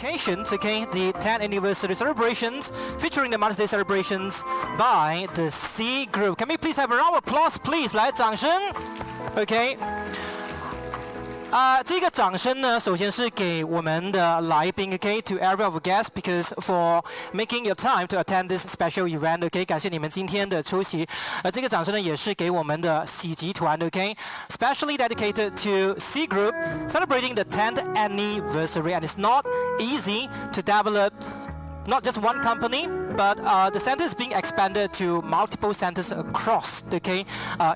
occasion, okay, the 10th anniversary celebrations featuring the Mother's Day celebrations by the C Group. Can we please have a round of applause, please? 来，掌声 ，OK。这个掌声呢，首先是给我们的来宾 ，OK， to every of guests because for making your time to attend this special event，OK， 感谢你们今天的出席。这个掌声呢，也是给我们的喜集团 ，OK，specially dedicated to C Group celebrating the 10th anniversary, and it's not easy to develop not just one company, but the center is being expanded to multiple centers across, okay,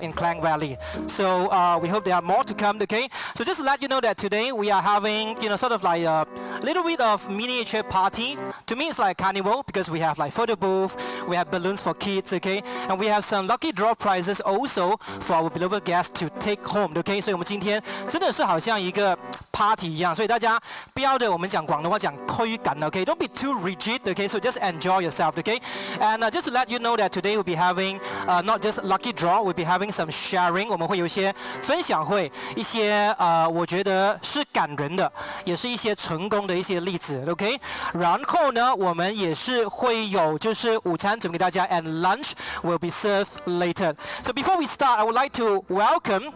in Klang Valley. So we hope there are more to come, okay? So just to let you know that today we are having, sort of like a little bit of miniature party. To me, it's like carnival because we have like photo booth, we have balloons for kids, okay? And we have some lucky draw prizes also for our beloved guests to take home, okay? 所以我们今天真的是好像一个 party 一样，所以大家不要的我们讲广东话讲拘赶 ，okay? Don't be too rigid. Okay, so just enjoy yourself, okay? And just to let you know that today we'll be having not just lucky draw, we'll be having some sharing. 我们会有一些分享会，一些我觉得是感人的，也是一些成功的一些例子 ，OK？ 然后呢，我们也是会有就是午餐准备给大家 ，and lunch will be served later. So before we start, I would like to welcome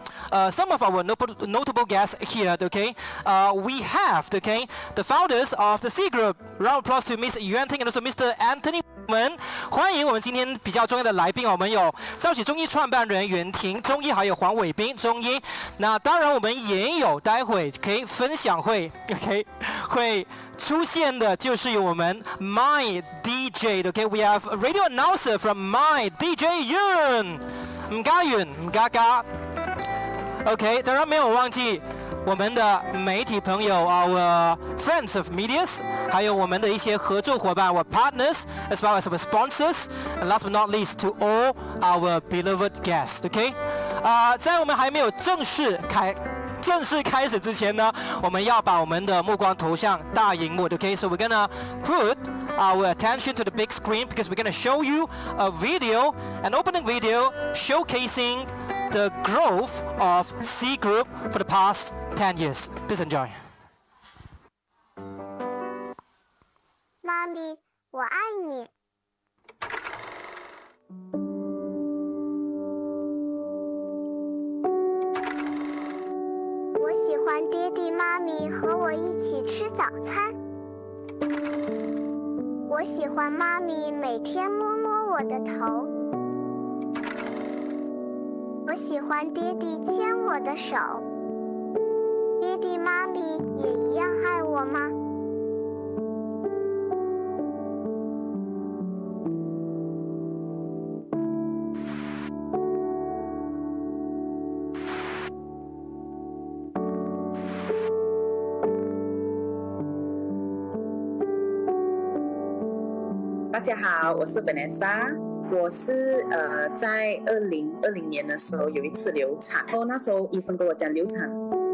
some of our notable guests here, okay? We have, okay, the founders of the C Group. Round of applause to Miss Yuan Ting and also Mr. Anthony. 欢迎我们今天比较重要的来宾，我们有少喜中医创办人袁婷中医，还有黄伟斌中医。那当然我们也有待会可以分享会 ，OK， 会出现的就是有我们 My DJ，OK，we have a radio announcer from My DJ Yun， 唔加云唔加加 ，OK， 当然没有忘记。我们的媒体朋友 our friends of medias， 还有我们的一些合作伙伴 our partners as well as our sponsors, and last but not least to all our beloved guests, okay? 在我们还没有正式开始之前呢，我们要把我们的目光投向大荧幕 ，okay? So we're gonna put our attention to the big screen because we're gonna show you a video, an opening video showcasing the growth of C Group for the past 10 years. Please enjoy. 妈咪，我爱你。我喜欢爹地妈咪和我一起吃早餐。我喜欢妈咪每天摸摸我的头。我喜欢爹地牵我的手。爹地妈咪也一样爱我吗？大家好，我是 Vanessa。我是在2020年的时候有一次流产，然后那时候医生跟我讲流产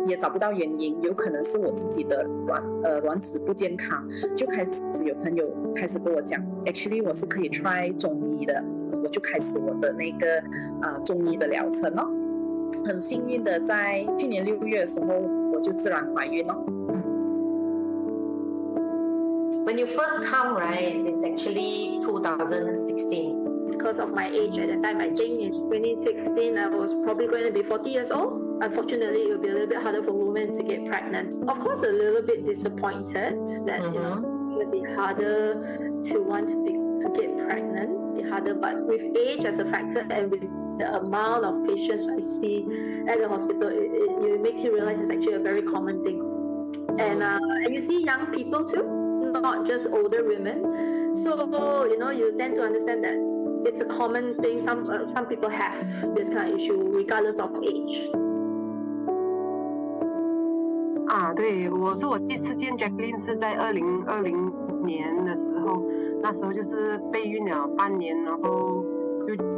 也找不到原因，有可能是我自己的卵子不健康，就开始有朋友开始跟我讲 ，actually 我是可以 try 中医的，我就开始我的那个中医的疗程哦。很幸运的在去年6月的时候我就自然怀孕哦。When you first come, right, it's actually 2016. Because of my age at that time, I think in 2016 I was probably going to be 40 years old. Unfortunately, it will be a little bit harder for women to get pregnant. Of course, a little bit disappointed that it will be harder to want to get pregnant, be harder. But with age as a factor and with the amount of patients I see at the hospital, it makes you realize it's actually a very common thing. And you see young people too, not just older women. So you tend to understand that it's a common thing. Some people have this kind of issue regardless of age. 对，我第一次见 Jacqueline 是在2020年的时候，那时候就是备孕了半年，然后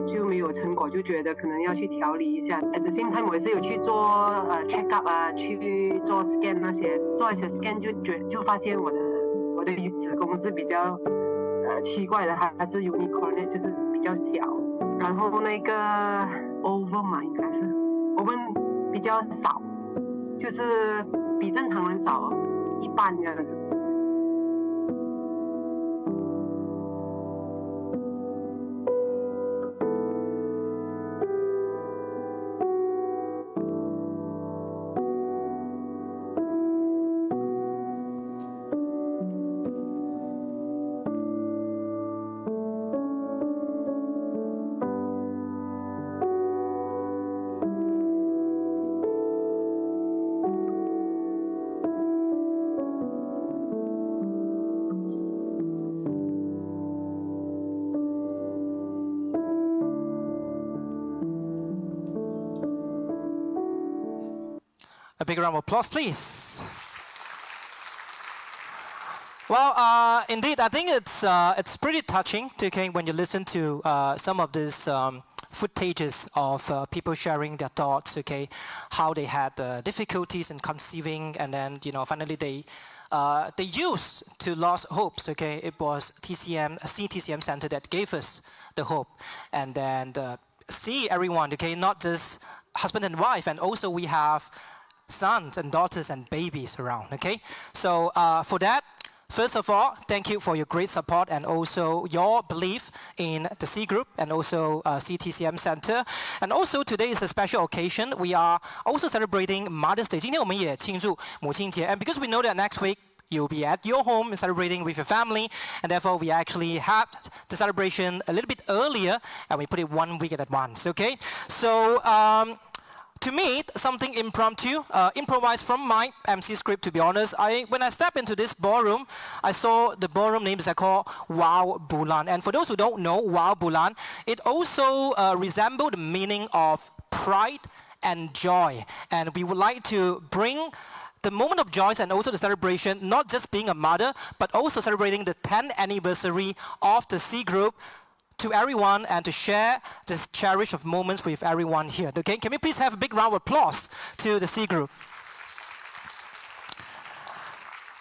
就没有成果，就觉得可能要去调理一下。At the same time， 我也是有去做check up 去做 scan 那些，做一些 scan 就发现我的子宫是比较奇怪的，它是 unicorn， 就是比较小，然后那个 ovum 嘛，应该是 ovum 比较少，就是比正常人少一半这样子。A big round of applause, please. Well, indeed, I think it's pretty touching, okay, when you listen to some of these footages of people sharing their thoughts, okay, how they had difficulties in conceiving, and then finally they used to lose hopes, okay. It was CTCM Center that gave us the hope, and then see everyone, okay, not just husband and wife, and also we have sons and daughters and babies around, okay. So for that, first of all, thank you for your great support and also your belief in the C Group and also CTCM Center. And also today is a special occasion. We are also celebrating Mother's Day. 今天我们也庆祝母亲节. And because we know that next week you'll be at your home celebrating with your family, and therefore we actually had the celebration a little bit earlier, and we put it 1 week in advance, okay? So, to me, something impromptu, improvised from my MC script, to be honest. When I stepped into this ballroom, I saw the ballroom names are called Wow Bulan. And for those who don't know Wow Bulan, it also resembled the meaning of pride and joy. And we would like to bring the moment of joy and also the celebration, not just being a mother, but also celebrating the 10th anniversary of the C Group to everyone and to share this cherish of moments with everyone here. Okay, can we please have a big round of applause to the C Group?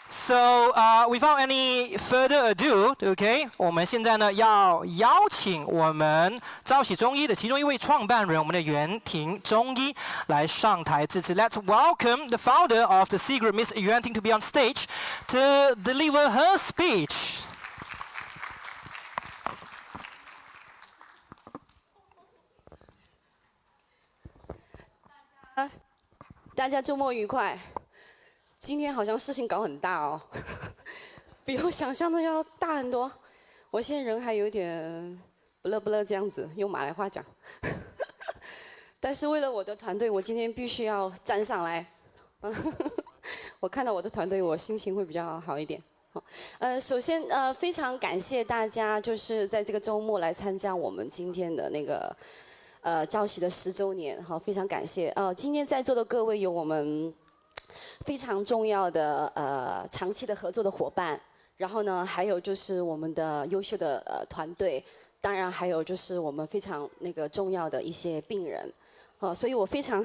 So, without any further ado, okay, 我们现在呢要邀请我们兆喜中医的其中一位创办人，我们的袁婷中医来上台致辞。Let's welcome the founder of the C Group, Miss Yuan Ting, to be on stage to deliver her speech. 大家周末愉快。今天好像事情搞很大哦，比我想象的要大很多。我现在人还有点不乐不乐这样子，用马来话讲。但是为了我的团队，我今天必须要站上来。我看到我的团队，我心情会比较好一点。首先非常感谢大家，就是在这个周末来参加我们今天的那个兆喜的10周年，好，非常感谢。今天在座的各位有我们非常重要的长期的合作的伙伴，然后呢，还有就是我们的优秀的团队，当然还有就是我们非常那个重要的一些病人，所以我非常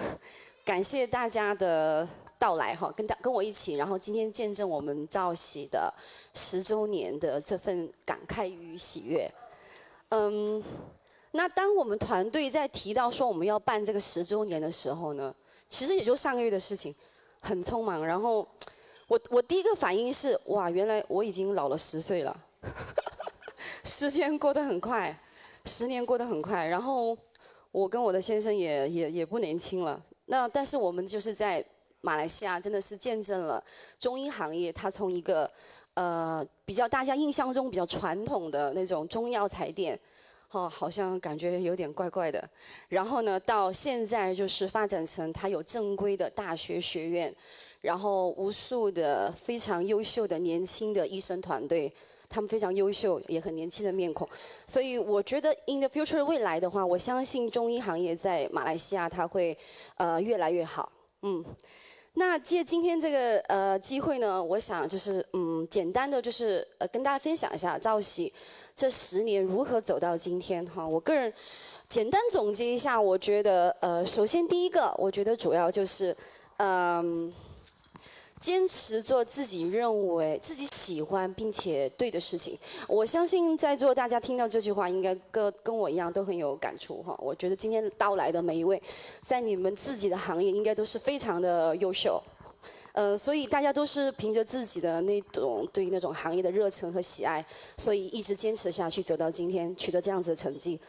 感谢大家的到来哈，跟我一起，然后今天见证我们兆喜的10周年的这份感慨与喜悦。那当我们团队在提到说我们要办这个10周年的时候呢，其实也就上个月的事情，很匆忙。然后我第一个反应是，哇，原来我已经老了10岁了，时间过得很快，10年过得很快。然后我跟我的先生也不年轻了。那但是我们就是在马来西亚真的是见证了中医行业，它从一个比较大家印象中比较传统的那种中药材店。好像感觉有点怪怪的，然后呢，到现在就是发展成它有正规的大学学院，然后无数的非常优秀的年轻的医生团队，他们非常优秀，也很年轻的面孔，所以我觉得 in the future 未来的话，我相信中医行业在马来西亚它会越来越好，那借今天这个机会呢，我想就是简单的就是跟大家分享一下兆喜这10年如何走到今天哈。我个人简单总结一下，我觉得首先第一个，我觉得主要就是坚持做自己认为自己喜欢并且对的事情。我相信在座大家听到这句话，应该跟我一样都很有感触哈。我觉得今天到来的每一位，在你们自己的行业应该都是非常的优秀，所以大家都是凭着自己的那种对那种行业的热忱和喜爱，所以一直坚持下去，走到今天，取得这样子的成绩。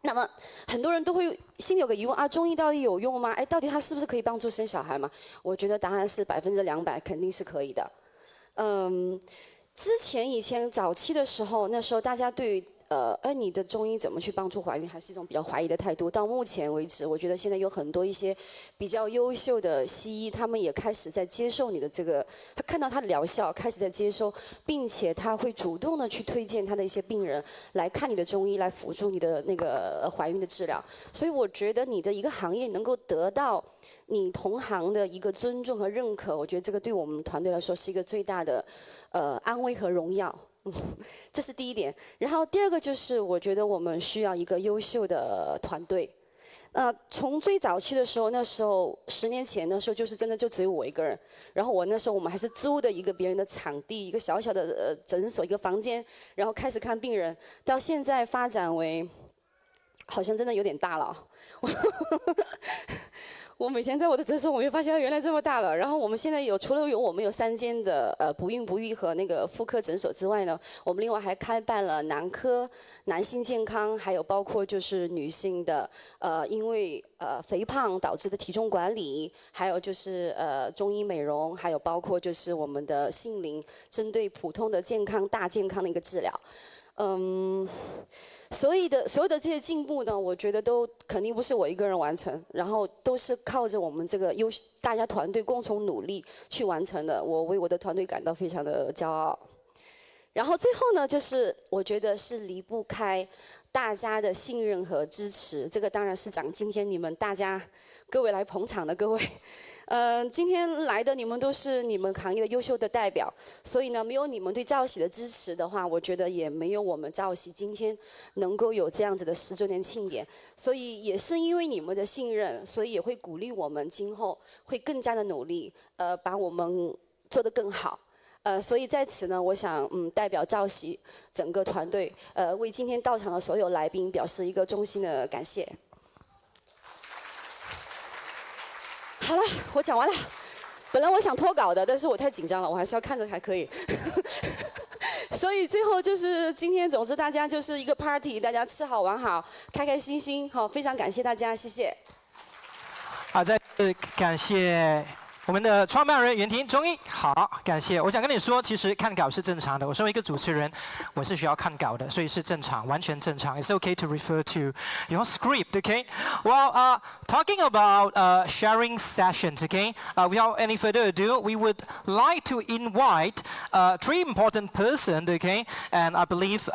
那么很多人都会心里有个疑问啊，中医到底有用吗？哎，到底它是不是可以帮助生小孩吗？我觉得答案是200%，肯定是可以的。以前早期的时候，那时候大家对你的中医怎么去帮助怀孕，还是一种比较怀疑的态度。到目前为止，我觉得现在有很多一些比较优秀的西医，他们也开始在接受你的这个，他看到它的疗效，开始在接收，并且他会主动的去推荐他的一些病人来看你的中医，来辅助你的那个怀孕的治疗。所以我觉得你的一个行业能够得到你同行的一个尊重和认可，我觉得这个对我们团队来说是一个最大的安慰和荣耀。这是第一点。然后第二个就是我觉得我们需要一个优秀的团队。从最早期的时候，那时候10年前的时候，就是真的就只有我一个人。然后我那时候我们还是租的一个别人的场地，一个小小的诊所，一个房间，然后开始看病人。到现在发展为，好像真的有点大了。我每天在我的诊所，我会发现原来这么大了。然后我们现在除了我们有3间的不孕不育和那个妇科诊所之外呢，我们另外还开办了男科、男性健康，还有包括就是女性的因为肥胖导致的体重管理，还有就是中医美容，还有包括就是我们的性灵针对普通的健康大健康的一个治疗。所有的这些进步呢，我觉得都肯定不是我一个人完成，然后都是靠着我们这个大家团队共同努力去完成的。我为我的团队感到非常的骄傲。然后最后呢，就是我觉得是离不开大家的信任和支持。这个当然是讲今天你们各位来捧场的各位。今天来的你们都是你们行业的优秀的代表，所以呢，没有你们对兆禧的支持的话，我觉得也没有我们兆禧今天能够有这样子的10周年庆典。所以也是因为你们的信任，所以也会鼓励我们今后会更加的努力，把我们做得更好。所以在此呢，我想代表兆禧整个团队，为今天到场的所有来宾表示一个衷心的感谢。好了，我讲完了。本来我想脱稿的，但是我太紧张了，我还是要看着才可以。所以最后就是今天，总之大家就是一个 party， 大家吃好玩好，开开心心。好，非常感谢大家，谢谢。好，再次感谢我们的创办人袁婷中医。好，感谢。我想跟你说，其实看稿是正常的。我身为一个主持人，我是需要看稿的，所以是正常，完全正常。It's okay to refer to your script, okay? Well, talking about sharing sessions, okay? Without any further ado, we would like to invite 3 important persons, okay? And I believe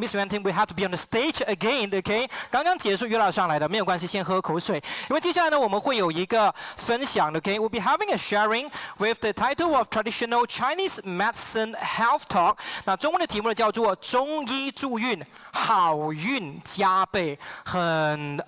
Miss Yuan Ting will have to be on the stage again, okay? 刚刚结束，约了上来的，没有关系，先喝口水。因为接下来呢，我们会有一个分享的 ，okay? We'll be having a sharing with the title of Traditional Chinese Medicine Health Talk。那中文的题目呢叫做中医助孕，好运加倍，很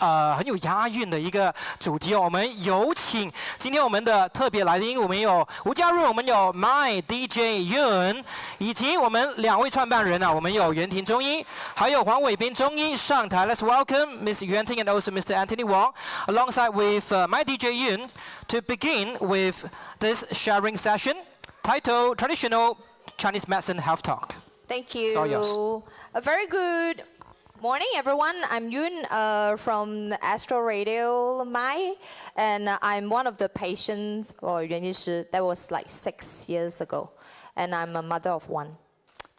有押韵的一个主题哦。我们有请今天我们的特别来宾，我们有吴家润，我们有 My DJ Yun， 以及我们2位创办人啊，我们有袁婷中医，还有黄伟斌中医上台。Let's welcome Miss Yuan Ting and also Mr. Anthony Wong, alongside with My DJ Yun, to begin with this sharing session titled Traditional Chinese Medicine Health Talk. Thank It's all yours. you. A very good morning, everyone. I'm Yun from Astro Radio Mai, and I'm one of the patients for Yuan Yishi. That was like 6 years ago, and I'm a mother of 1.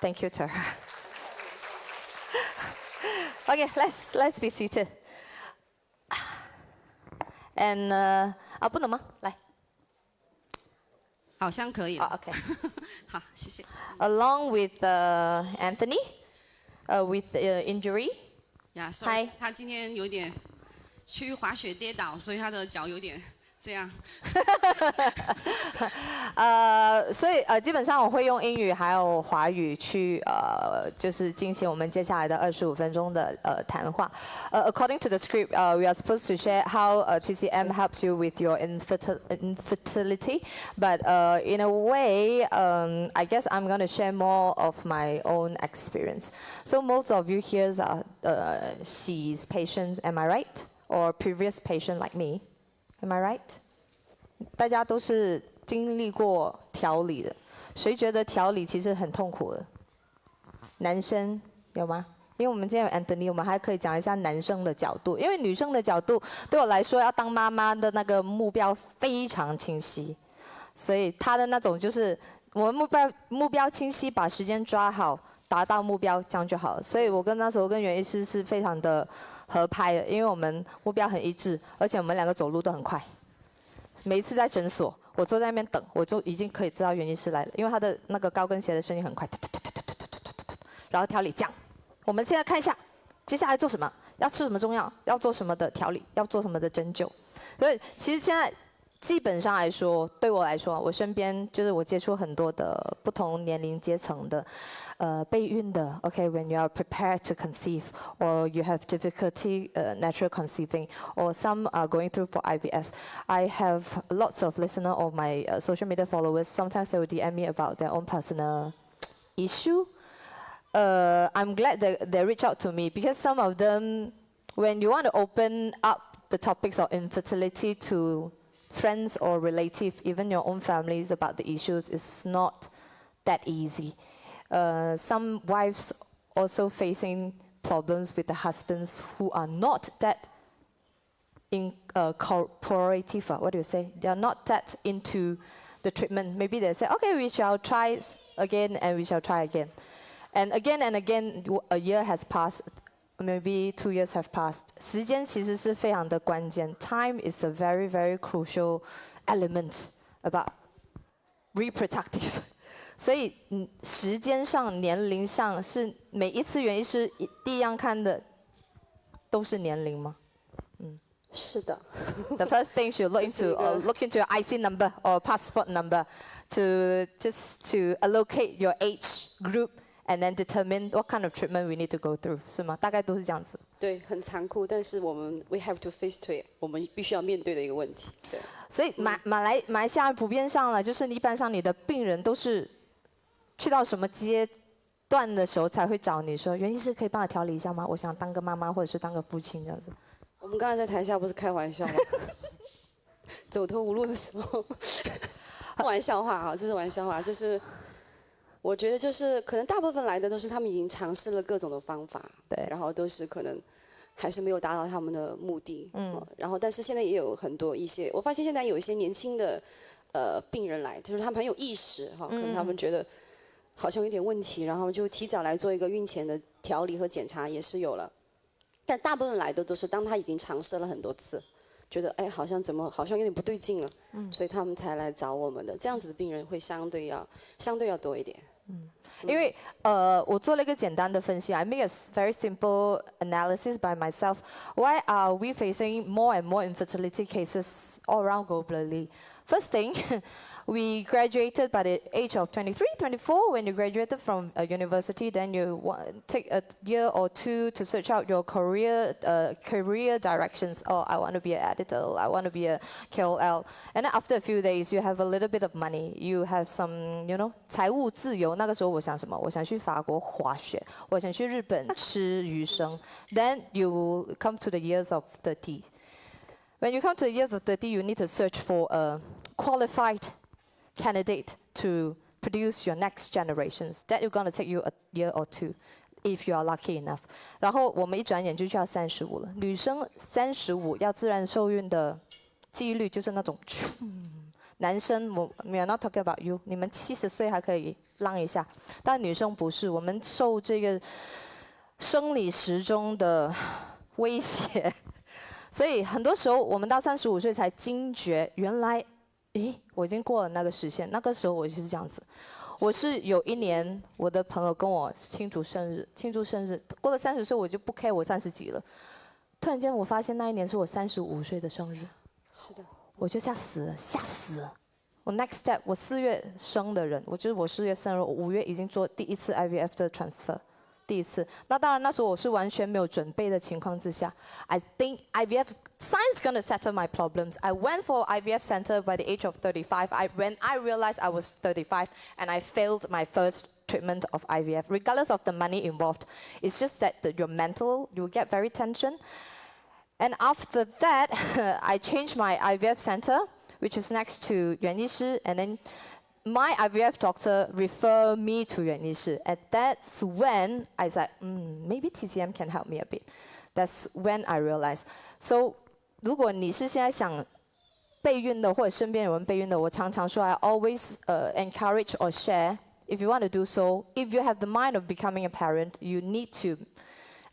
Thank you to her. Okay, let's be seated. And 不能吗？来。好像可以了。Okay. 好，谢谢。Along with Anthony, with injury. Yeah, so Hi. 他今天有点去滑雪跌倒，所以他的脚有点这样。所以基本上我会用英语还有华语去就是进行我们接下来的25分钟的谈话。According to the script, we are supposed to share how TCM helps you with your infertility, but in a way, I guess I'm going to share more of my own experience. So most of you here are she's patients, am I right? Or previous patient like me? Am I right? 大家都是经历过调理的，谁觉得调理其实很痛苦的？男生有吗？因为我们今天有 Anthony， 我们还可以讲一下男生的角度。因为女生的角度对我来说，要当妈妈的那个目标非常清晰，所以他的那种就是我们目标清晰，把时间抓好，达到目标，这样就好了。所以我那时候跟袁医师是非常的合拍的，因为我们目标很一致，而且我们2个走路都很快。每一次在诊所，我坐在那边等，我就已经可以知道袁医师来了，因为他的那个高跟鞋的声音很快，然后调理这样。我们现在看一下，接下来做什么？要吃什么中药？要做什么的调理？要做什么的针灸？所以其实现在基本上来说，对我来说，我身边就是我接触很多的不同年龄阶层的，备孕的 ，OK，when you are prepared to conceive, or you have difficulty natural conceiving, or some are going through for IVF. I have lots of listeners or my social media followers. Sometimes they will DM me about their own personal issue. I'm glad that they reach out to me because some of them, when you want to open up the topics of infertility to friends or relatives, even your own families about the issues, is not that easy. Some wives also facing problems with the husbands who are not that cooperative. What do you say? They are not that into the treatment. Maybe they say, okay, we shall try again and we shall try again. And again, a year has passed. Maybe 2 years have passed. 时间其实是非常的关键。Time is a very, very crucial element about reproductive. 所以时间上、年龄上是每一次原因是第一样看的都是年龄吗？是的。The first thing you look into your IC number or passport number to allocate your age group. And then determine what kind of treatment we need to go through， 是吗？大概都是这样子。对，很残酷，但是we have to face to it， 我们必须要面对的一个问题。对。所以马来西亚普遍上来，就是一般上你的病人都是去到什么阶段的时候才会找你说，袁医师可以帮我调理一下吗？我想当个妈妈或者是当个父亲这样子。我们刚才在台下不是开玩笑吗？走投无路的时候，玩笑话啊，这是玩笑话，就是。我觉得就是可能大部分来的都是他们已经尝试了各种的方法，对，然后都是可能还是没有达到他们的目的，然后但是现在也有很多一些，我发现现在有一些年轻的病人来，就是他们很有意识哈，可能他们觉得好像有点问题，然后就提早来做一个孕前的调理和检查也是有了，但大部分来的都是当他已经尝试了很多次。觉得哎，好像有点不对劲了，所以他们才来找我们的。这样子的病人会相对要多一点。因为我做了一个简单的分析 I make a very simple analysis by myself. Why are we facing more and more infertility cases all around globally? First thing, we graduated by the age of 23, 24. When you graduated from a university, then you take a year or two to search out your career directions. Oh, I want to be an editor. I want to be a KOL. And then after a few days, you have a little bit of money. You have some, 财务自由。那个时候我想什么？我想去法国滑雪，我想去日本吃鱼生。Then you come to the years of 30. When you come to the years of 30, you need to search for a qualified candidate to produce your next generations. That is going to take you a year or two, if you are lucky enough. 然后我们一转眼就要35了。女生35要自然受孕的几率就是那种，男生we are not talking about you， 你们70岁还可以浪一下，但女生不是，我们受这个生理时钟的威胁。所以很多时候，我们到35岁才惊觉，原来，我已经过了那个时限。那个时候我就是这样子。我是有一年，我的朋友跟我庆祝生日，过了30岁我就不 care 我30几了。突然间我发现那一年是我35岁的生日。是的。我就吓死了。我 next step， 我4月生的人，我4月生日，我5月已经做第一次 IVF 的 transfer。第一次，那当然那时候我是完全没有准备的情况之下 ，I think IVF science gonna settle my problems. I went for IVF center by the age of 35. When I realized I was 35 and I failed my first treatment of IVF, regardless of the money involved, it's just that your mental you get very tension. And after that, I changed my IVF center, which is next to Yuan Yi Shi, and then. My IVF doctor referred me to Yuan Yi Shi, and that's when I said, maybe TCM can help me a bit. That's when I realized. So, 如果你是现在想备孕的，或者身边有人备孕的，我常常说 I always encourage or share. If you want to do so, if you have the mind of becoming a parent, you need to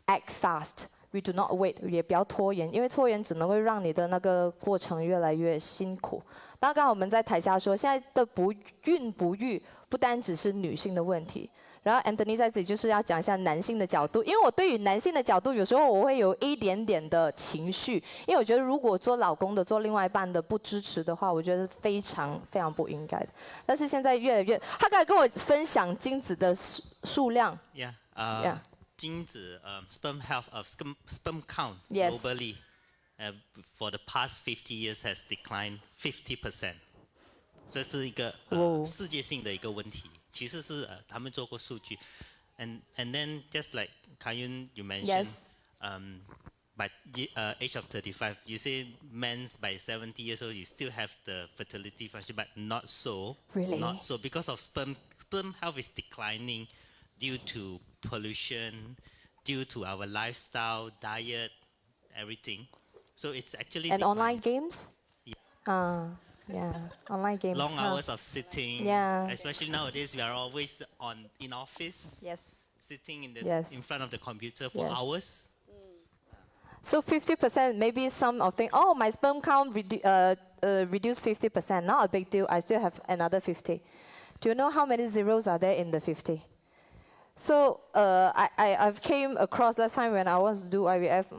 act fast. We do not wait， 也不要拖延，因为拖延只能会让你的那个过程越来越辛苦。那刚好我们在台下说，现在的不孕不育不单只是女性的问题，然后 Anthony 在这里就是要讲一下男性的角度，因为我对于男性的角度，有时候我会有一点点的情绪，因为我觉得如果做老公的、做另外一半的不支持的话，我觉得非常非常不应该的。但是现在越来越，他刚才跟我分享精子的数量。Yeah. 精子 sperm health of sperm count Yes. globally for the past 50 years has declined 50%. 这是一个世界性的一个问题。其实是他们做过数据 and then just like Kayun you mentioned by age of 35 you say men by 70 years old you still have the fertility function but not so. Really? Not so because of sperm health is declining due to pollution, due to our lifestyle, diet, everything. So it's actually And declining. online games? Yeah, online games. Long hours of sitting. Yeah. Especially nowadays, we are always in office. Yes. Sitting in front of the computer for hours. So 50%, maybe some of think, oh, my sperm count reduced 50%. Not a big deal. I still have another 50. Do you know how many zeros are there in the 50? So I've came across last time when I was to do IVF,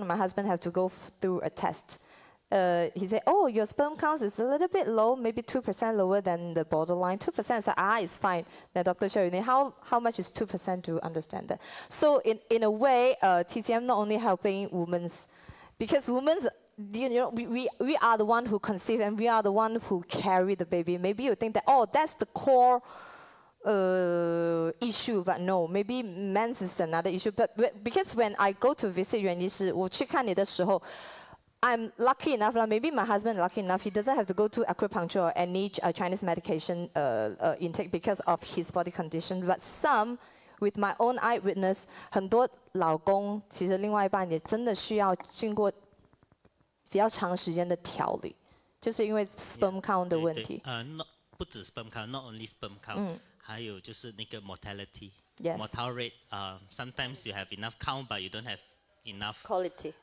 my husband had to go through a test. He said, oh, your sperm count is a little bit low, maybe 2% lower than the borderline. 2%, I said, it's fine. Then Dr. Sherine, how much is 2% to understand that? So in a way, TCM not only helping women, because women, we are the one who conceive and we are the one who carry the baby. Maybe you think that, oh, that's the core issue, but no, maybe men's is another issue. But because when I go to visit 袁医师，我去看你的时候， I'm lucky enough, maybe my husband lucky enough, he doesn't have to go to acupuncture or any Chinese medication intake because of his body condition. But some, with my own eyewitness, 很多老公其实另外一半也真的需要经过比较长时间的调理，就是因为 sperm count 的问题。不止 sperm count, not only sperm count, 还有就是那个 mortality. Yes. Mortality rate, sometimes you have enough count, but you don't have enough quality.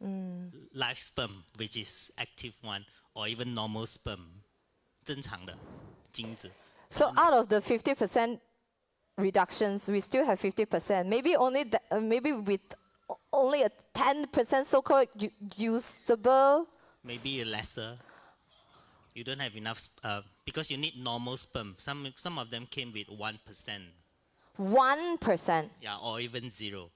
Live sperm, which is active one, or even normal sperm, 正常的精子。 So out of the 50% reductions, we still have 50%. Maybe only maybe with only a 10% so-called usable. Maybe lesser. You don't have enough because you need normal sperm. Some of them came with 1%. 1%. Yeah, or even 0.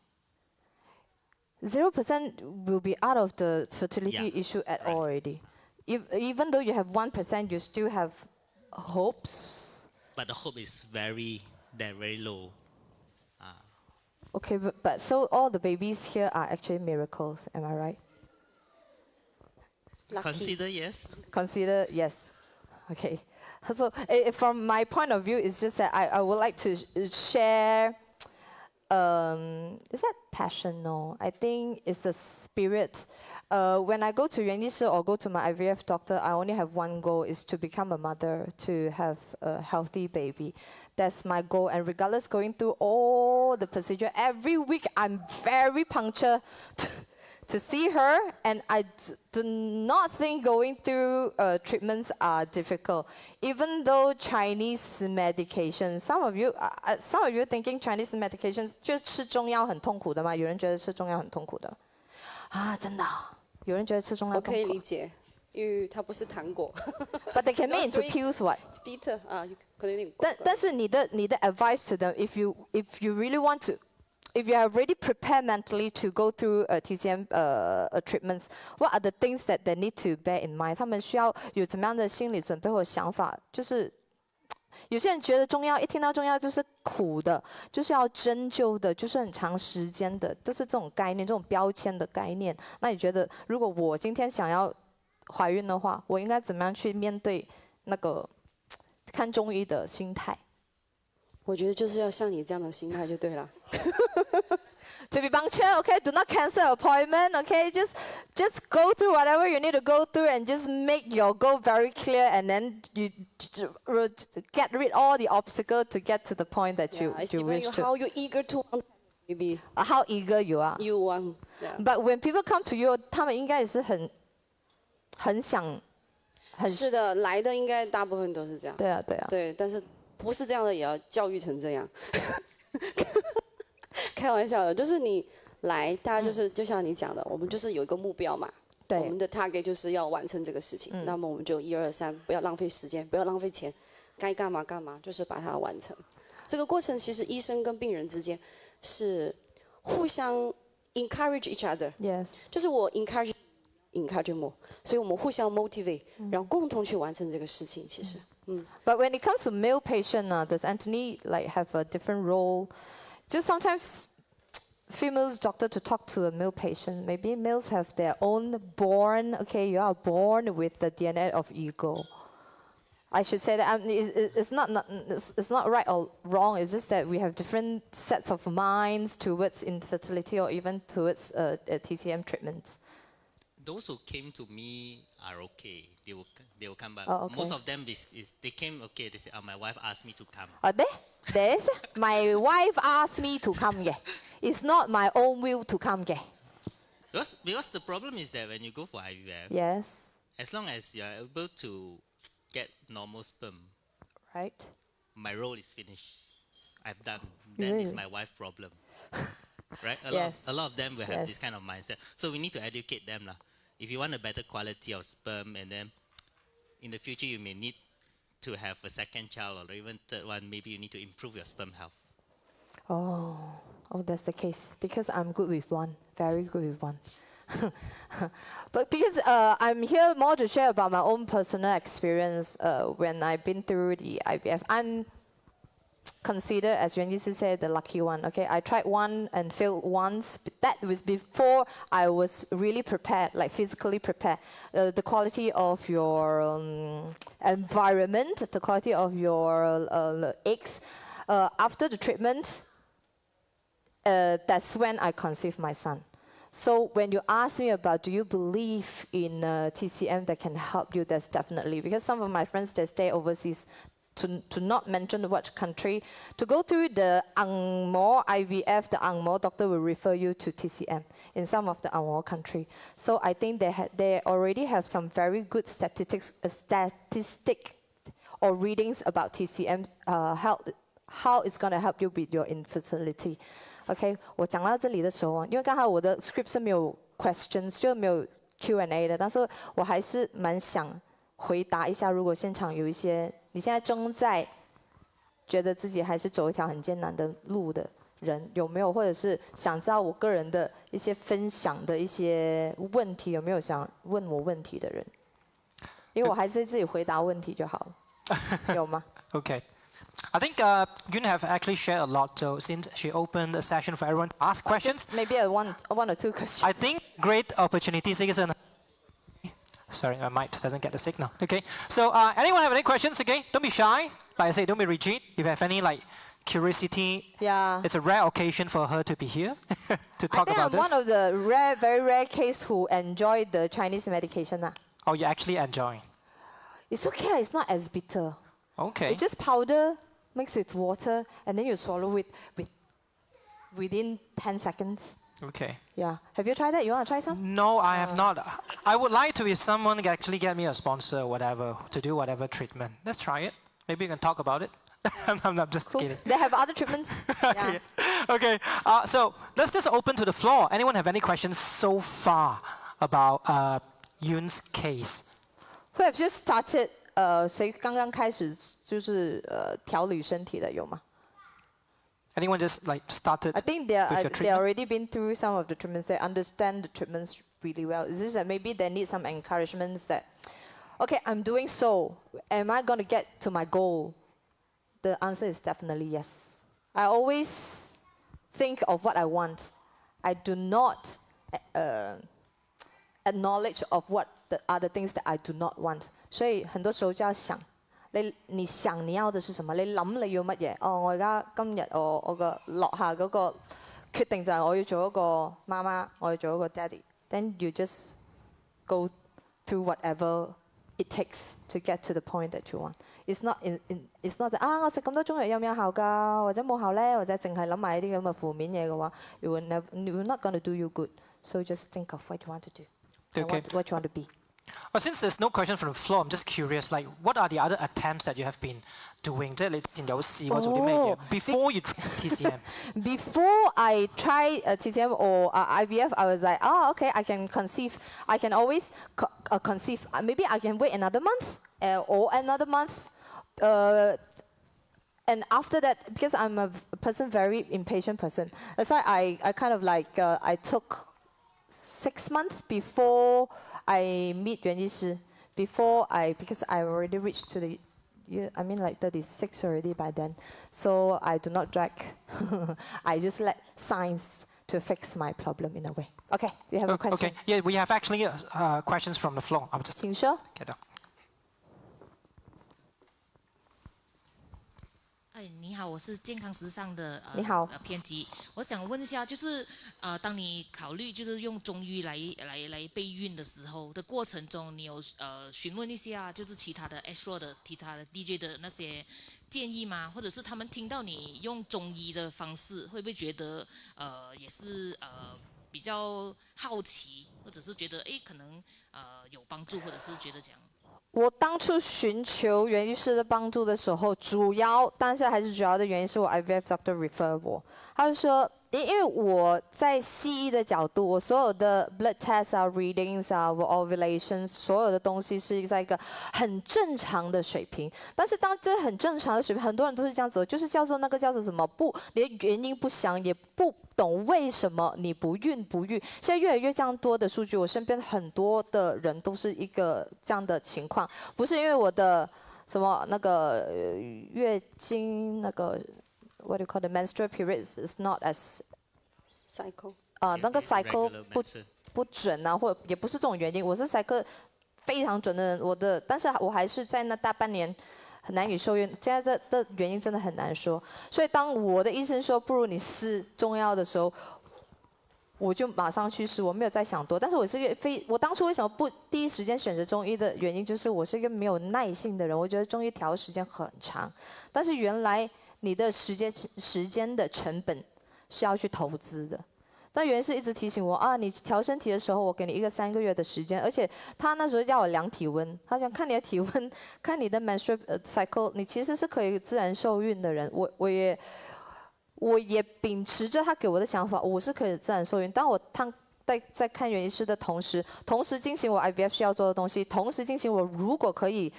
0% will be out of the fertility issue at all already. Even though you have 1%, you still have hopes. But the hope is very low. Okay, but so all the babies here are actually miracles, am I right? Lucky. Consider yes. Consider yes. Okay. So from my point of view, it's just that I would like to share. Is that passion? No, I think it's a spirit. When I go to Yuan Yi or go to my IVF doctor, I only have one goal: is to become a mother, to have a healthy baby. That's my goal. And regardless, going through all the procedure every week, I'm very punctual to see her, and I do not think going through treatments are difficult. Even though Chinese medications, some of you thinking Chinese medications 就吃中药很痛苦的吗？有人觉得吃中药很痛苦的？啊，真的啊，有人觉得吃中药痛苦？我可以理解，因为它不是糖果。But they can make into pills, what? It's bitter 啊，可能有点。但是你的 advice to them, if you really want to. If you are already prepared mentally to go through TCM treatments, what are the things that they need to bear in mind? 他们需要有怎么样的心理准备或想法？就是有些人觉得中药一听到中药就是苦的，就是要针灸的，就是很长时间的，都是这种概念、这种标签的概念。那你觉得，如果我今天想要怀孕的话，我应该怎么样去面对那个看中医的心态？我觉得就是要像你这样的心态就对了。To be punctual, okay? Do not cancel appointment, okay? Just go through whatever you need to go through and just make your goal very clear, and then you get rid of all the obstacles to get to the point that you wish to. How you eager to want, maybe. How eager you are. You want. Yeah. But when people come to you, 他们应该也是很想。是的，来的应该大部分都是这样。对啊，对啊。对，但是不是这样的也要教育成这样。开玩笑的，就是你来，大家就是就像你讲的，我们就是有一个目标嘛。对。我们的 target 就是要完成这个事情，那么我们就1、2、3，不要浪费时间，不要浪费钱，该干嘛干嘛，就是把它完成。这个过程其实医生跟病人之间是互相 encourage each other。Yes。就是我 encourage more， 所以我们互相 motivate，然后共同去完成这个事情。其实，But when it comes to male patient, does Anthony like have a different role? Just sometimes females doctor to talk to a male patient. Maybe males have their own born. Okay, you are born with the DNA of ego. I should say that it's not right or wrong. It's just that we have different sets of minds towards infertility or even towards TCM treatments. Those who came to me are okay. They will come back. Oh, okay. Most of them they came okay. They say, my wife asked me to come. There's my wife asked me to come. Yeah, it's not my own will to come. Yeah. Because the problem is that when you go for IVF, Yes. as long as you are able to get normal sperm, Right. my role is finished. I've done. Then it's my wife's problem. Right? A lot of them will have this kind of mindset. So we need to educate them. If you want a better quality of sperm, and then in the future you may need to have a second child or even third one, maybe you need to improve your sperm health. Oh, that's the case. Because I'm good with one, very good with one. But because I'm here more to share about my own personal experience when I've been through the IVF. I'm considered, as Yuan used to say, the lucky one. Okay, I tried one and failed once. But that was before I was really prepared, like physically prepared. The quality of your environment, the quality of your eggs. After the treatment, that's when I conceived my son. So when you ask me about, do you believe in TCM that can help you, that's definitely. Because some of my friends, they stay overseas, to not mention what country, to go through the Ang Mo IVF, the Ang Mo doctor will refer you to TCM in some of the Ang Mo country. So I think they already have some very good statistic or readings about TCM, how it's going to help you with your infertility. OK， 我讲到这里的时候，因为刚才我的 script 是没有 questions， 就没有 Q&A 的，但是我还是蛮想回答一下，如果现场有一些你现在正在觉得自己还是走一条很艰难的路的人，有没有或者是想知道我个人的一些分享的一些问题，有没有想问我问题的人？因为我还是自己回答问题就好了，有吗 ？OK。I think Yun have actually shared a lot. So since she opened the session for everyone to ask questions, maybe one or two questions. I think great opportunity. Sorry, my mic doesn't get the signal. Okay. So anyone have any questions? Okay, don't be shy. Like I say, don't be rigid. If you have any curiosity, it's a rare occasion for her to be here to talk about this. I think I'm one of the very rare case who enjoy the Chinese medication. Oh, you actually enjoy? It's okay. It's not as bitter. Okay. It's just powder mixed with water, and then you swallow it within 10 seconds. Okay. Yeah. Have you tried that? You want to try some? No, I have not. I would like to if someone can actually get me a sponsor or whatever to do whatever treatment. Let's try it. Maybe you can talk about it. I'm just kidding. They have other treatments. Okay. Okay. So let's just open to the floor. Anyone have any questions so far about Yun's case? Who have just started? 谁刚刚开始就是调理身体的有吗 ？Anyone just started? I think they already been through some of the treatments. They understand the treatments really well. It's just that maybe they need some encouragements that, okay, I'm doing so. Am I going to get to my goal? The answer is definitely yes. I always think of what I want. I do not acknowledge of what the other things that I do not want. 所以很多时候就要想，你想你要的是什麼？你諗你要乜嘢？哦，我而家今日我個落下嗰個決定就係我要做一個媽媽，我要做一個 daddy。Then you just go through whatever it takes to get to the point that you want. It's not it's not 我食咁多中藥有唔有效㗎？或者冇效咧？或者淨係諗埋啲咁嘅負面嘢嘅話 ，it will not going to do you good. So just think of what you want to do, and what you want to be. Since there's no question from the floor, I'm just curious, like, what are the other attempts that you have been doing? 即係你之前有試過做啲咩嘢 before you tried TCM? Before I try TCM or IVF, I was like, oh, okay, I can conceive. I can always conceive. Maybe I can wait another month or another month. And after that, because I'm a person, very impatient person, that's why I kind of like, I took 6 months before I meet Yuan Yishi, because I already reached to the, I mean like 36 already by then. So I do not drag. I just let science to fix my problem in a way. Okay, you have a question? Okay, yeah, we have actually questions from the floor. I'll just 请说。 get up. 你好，我是健康时尚的编辑。我想问一下，就是当你考虑就是用中医来备孕的时候的过程中，你有询问一下就是其他的 Astro 的其他的 DJ 的那些建议吗？或者是他们听到你用中医的方式，会不会觉得也是比较好奇，或者是觉得可能有帮助，或者是觉得这样？ 我当初寻求袁医师的帮助的时候，主要的原因是我 IVF doctor refer 我，他就说，因为我在西医的角度，我所有的 blood tests 啊、readings 啊、ovulation 所有的东西是在一个很正常的水平。但是当这很正常的水平，很多人都是这样子，就是叫做那个叫做什么连原因不详，也不懂为什么你不孕。现在越来越这样多的数据，我身边很多的人都是一个这样的情况，不是因为我的什么那个月经那个。 What do you call the menstrual periods is not as cycle 那个 cycle 不准啊，或者也不是这种原因，我是 cycle 非常准的人，但是我还是在那大半年很难以受孕，现在的原因真的很难说。所以当我的医生说不如你试中药的时候，我就马上去试，我没有再想多。但是我是一个我当初为什么不第一时间选择中医的原因，就是我是一个没有耐性的人，我觉得中医调时间很长，但是原来。 你的时间的成本是要去投资的。但袁医师一直提醒我啊，你调身体的时候，我给你3个月的时间，而且他那时候要我量体温，他想看你的体温，看你的 menstrual cycle， 你其实是可以自然受孕的人。我也秉持着他给我的想法，我是可以自然受孕。当我在看袁医师的同时进行我 IVF 需要做的东西，同时进行我如果可以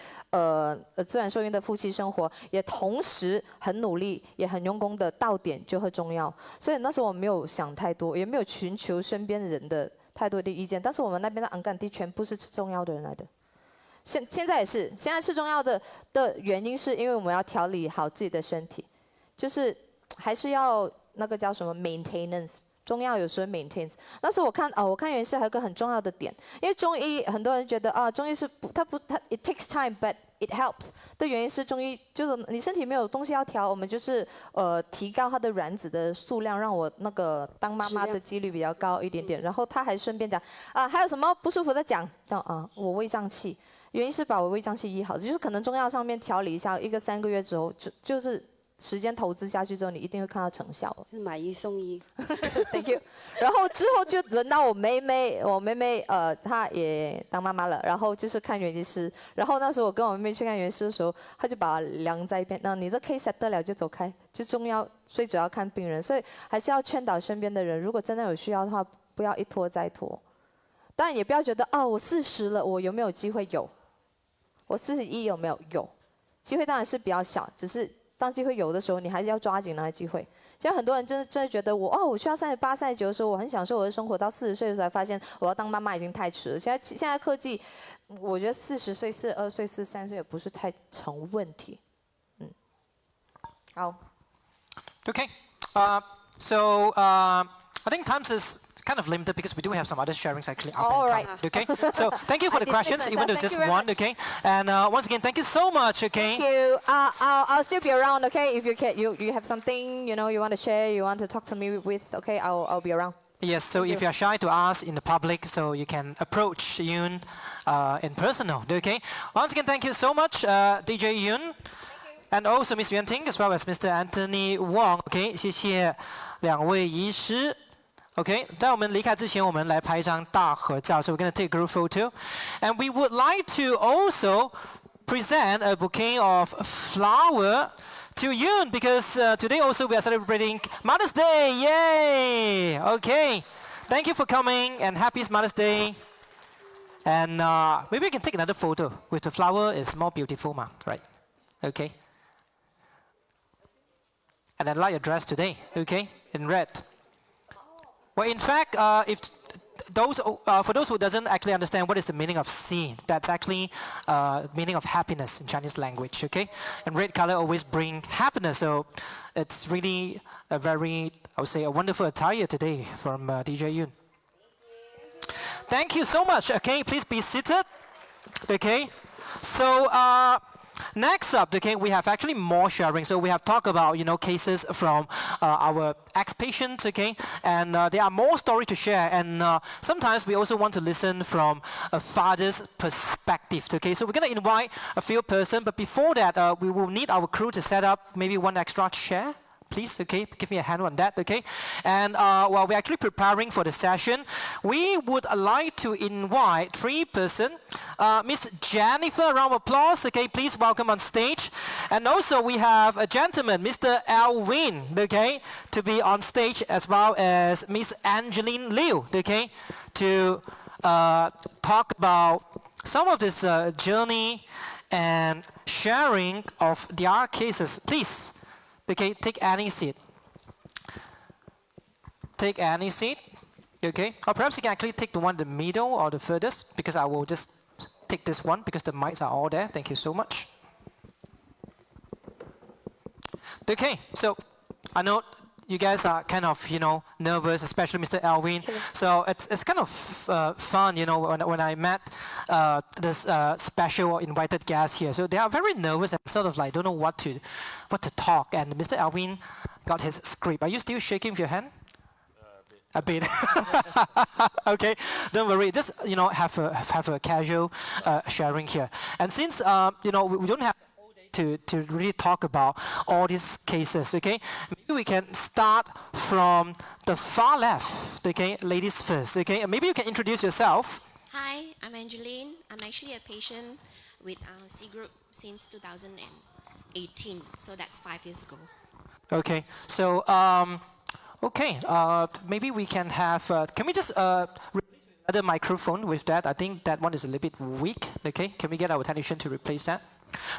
自然受孕的夫妻生活，也同时很努力也很用功的到点就会中药。所以那时候我没有想太多，也没有寻求身边人的太多的意见。但是我们那边的昂杆地全部是吃中药的人来的，现在也是，现在吃中药的原因是因为我们要调理好自己的身体，就是还是要那个叫什么 maintenance。 中药有时候 maintains。那时候我看袁医师还有一个很重要的点，因为中医很多人觉得中医是它 it takes time but it helps 的原因是中医就是你身体没有东西要调，我们就是提高它的卵子的数量，让我那个当妈妈的几率比较高一点点。然后他还顺便讲还有什么不舒服的讲我胃胀气，原因是把我胃胀气医好，就是可能中药上面调理一下，3个月之后就是。 时间投资下去之后，你一定会看到成效。就是买1送1。Thank you。然后之后就轮到我妹妹她也当妈妈了，然后就是看袁医师。然后那时候我跟我妹妹去看袁医师的时候，她就把我量在一边，那你这 case set 得了就走开，就中药最主要看病人，所以还是要劝导身边的人，如果真的有需要的话，不要一拖再拖。当然也不要觉得我40了，我有没有机会？有。我41有没有？有。机会当然是比较小，只是。 当机会有的时候，你还是要抓紧那个机会。现在很多人真的觉得我需要38、39的时候，我很享受我的生活，到40岁的时候才发现我要当妈妈已经太迟了。现在科技，我觉得40岁、42岁、43岁也不是太成问题。好。Okay. So I think time is kind of limited because we do have some other sharings actually up and coming. Okay. So thank you for the questions, even though it's just one. Okay. And once again, thank you so much. Okay. Thank you. I'll still be around. Okay. If you have something you want to share, you want to talk to me with. Okay. I'll be around. Yes, so if you're shy to ask in the public, so you can approach Yoon in personal, okay? Once again, thank you so much, DJ Yoon. And also Ms. Yuan Ting, as well as Mr. Anthony Wong, okay? 谢谢两位医师。Okay, 在我们离开之前，我们来拍一张大合照。So we're going to take a group photo, and we would like to also present a bouquet of flower to Yoon because today also we are celebrating Mother's Day. Yay! Okay, thank you for coming and happy Mother's Day. And maybe we can take another photo with the flower. It's more beautiful, ma. Right? Okay. And I like your dress today. Okay, in red. Well, in fact, if those for those who doesn't actually understand what is the meaning of "sin," that's actually meaning of happiness in Chinese language. Okay, and red color always bring happiness, so it's really a very, I would say, a wonderful attire today from DJ Yoon. Thank you so much. Okay, please be seated. Okay, so. Next up, okay, we have actually more sharing. So we have talked about, cases from our ex-patients, okay, and there are more stories to share. And sometimes we also want to listen from a father's perspective, okay. So we're going to invite a few persons, but before that, we will need our crew to set up maybe one extra chair. Please, okay, give me a hand on that, okay? And while we're actually preparing for the session, we would like to invite 3 persons. Miss Jennifer, a round of applause, okay, please welcome on stage. And also we have a gentleman, Mr. Alvin, okay, to be on stage, as well as Miss Angeline Liu, okay, to talk about some of this journey and sharing of their cases. Please. Okay, take any seat. Take any seat. Okay, or perhaps you can actually take the one in the middle or the furthest, because I will just take this one because the mics are all there. Thank you so much. Okay, so I know you guys are kind of, nervous, especially Mr. Alvin. So it's kind of fun, when I met this special or invited guest here. So they are very nervous and sort of like don't know what to talk. And Mr. Alvin got his script. Are you still shaking with your hand? A bit. Okay, don't worry. Just have a casual sharing here. And since we don't have to really talk about all these cases, okay? Maybe we can start from the far left, okay? Ladies first, okay? And maybe you can introduce yourself. Hi, I'm Angeline. I'm actually a patient with C Group since 2018, so that's 5 years ago. Okay, so okay, maybe we can have. Can we just replace another microphone with that? I think that one is a little bit weak. Okay, can we get our technician to replace that?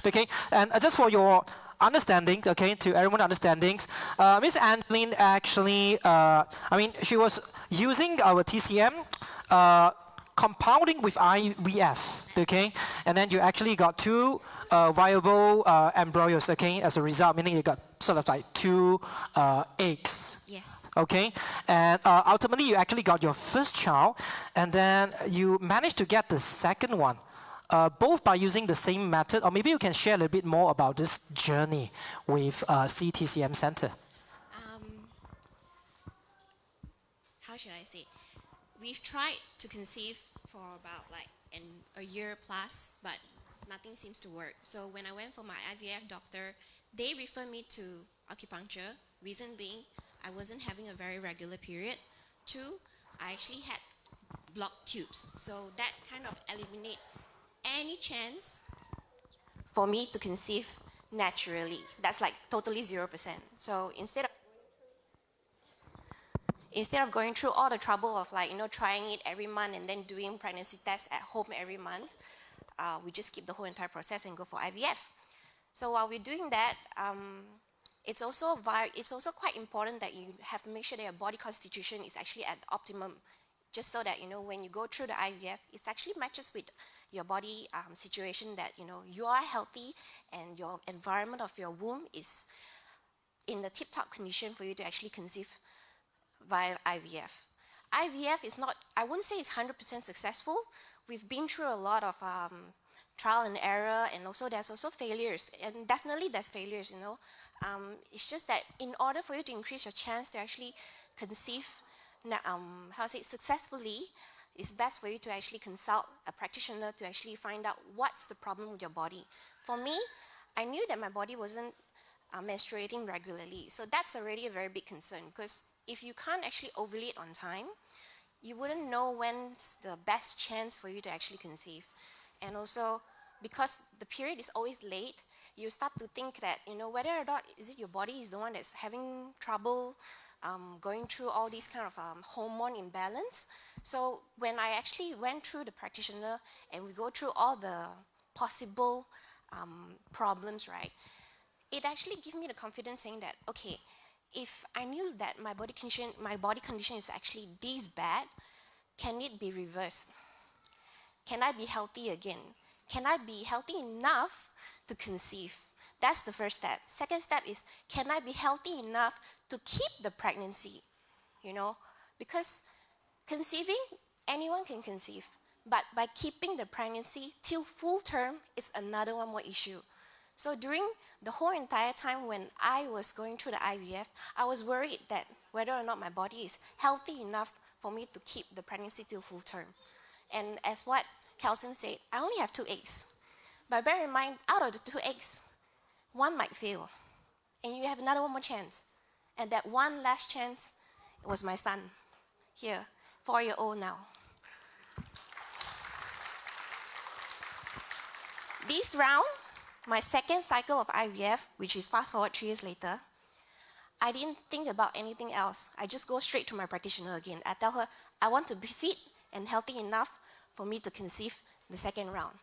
Okay, and just for your understanding, okay, to everyone's understandings, Miss Angeline actually, she was using our TCM, compounding with IVF, okay, and then you actually got 2 viable embryos, okay, as a result, meaning you got sort of like 2 eggs. Yes. Okay, and ultimately you actually got your first child, and then you managed to get the second one. Both by using the same method, or maybe you can share a little bit more about this journey with CTCM Center. How should I say? We've tried to conceive for about like a year plus, but nothing seems to work. So when I went for my IVF doctor, they referred me to acupuncture. Reason being, I wasn't having a very regular period. 2, I actually had blocked tubes. So that kind of eliminated any chance for me to conceive naturally. That's like totally 0%. So instead of going through all the trouble of trying it every month and then doing pregnancy tests at home every month, we just skip the whole entire process and go for IVF. So while we're doing that, it's also quite important that you have to make sure that your body constitution is actually at the optimum, just so that when you go through the IVF, it actually matches with your body situation, that you are healthy and your environment of your womb is in the tip-top condition for you to actually conceive via IVF. IVF is not, I wouldn't say it's 100% successful. We've been through a lot of trial and error, and also there's also failures, and definitely there's failures, it's just that in order for you to increase your chance to actually conceive successfully, it's best for you to actually consult a practitioner to actually find out what's the problem with your body. For me, I knew that my body wasn't menstruating regularly, so that's already a very big concern, because if you can't actually ovulate on time, you wouldn't know when's the best chance for you to actually conceive. And also, because the period is always late, you start to think that, you know, whether or not is it your body is the one that's having trouble going through all these kind of hormone imbalance. So when I actually went through the practitioner and we go through all the possible problems, right, it actually gave me the confidence saying that, okay, if I knew that my body condition is actually this bad, can it be reversed? Can I be healthy again? Can I be healthy enough to conceive? That's the first step. Second step is, can I be healthy enough to keep the pregnancy? You know, because conceiving, anyone can conceive, but by keeping the pregnancy till full term, it's another one more issue. So during the whole entire time when I was going through the IVF, I was worried that whether or not my body is healthy enough for me to keep the pregnancy till full term. And as what Kelson said, I only have 2 eggs. But bear in mind, out of the 2 eggs, one might fail. And you have another one more chance. And that one last chance was my son, here, 4-year-old now. This round, my second cycle of IVF, which is fast forward 3 years later, I didn't think about anything else. I just go straight to my practitioner again. I tell her, I want to be fit and healthy enough for me to conceive the second round.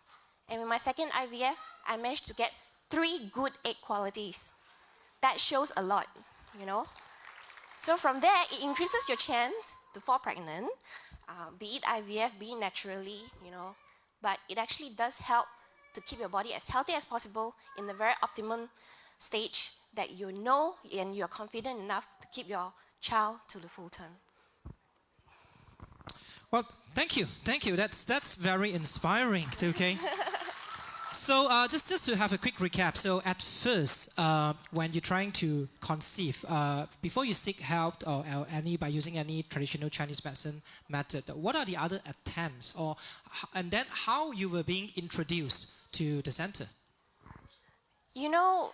And with my second IVF, I managed to get 3 good egg qualities. That shows a lot, you know. So from there, it increases your chance to fall pregnant, be it IVF, be it naturally, you know. But it actually does help to keep your body as healthy as possible in the very optimum stage that you know and you're confident enough to keep your child to the full term. Well, thank you. That's very inspiring, okay? So just to have a quick recap. So at first, when you're trying to conceive, before you seek help or by using any traditional Chinese medicine method, what are the other attempts, and then how you were being introduced to the center? You know,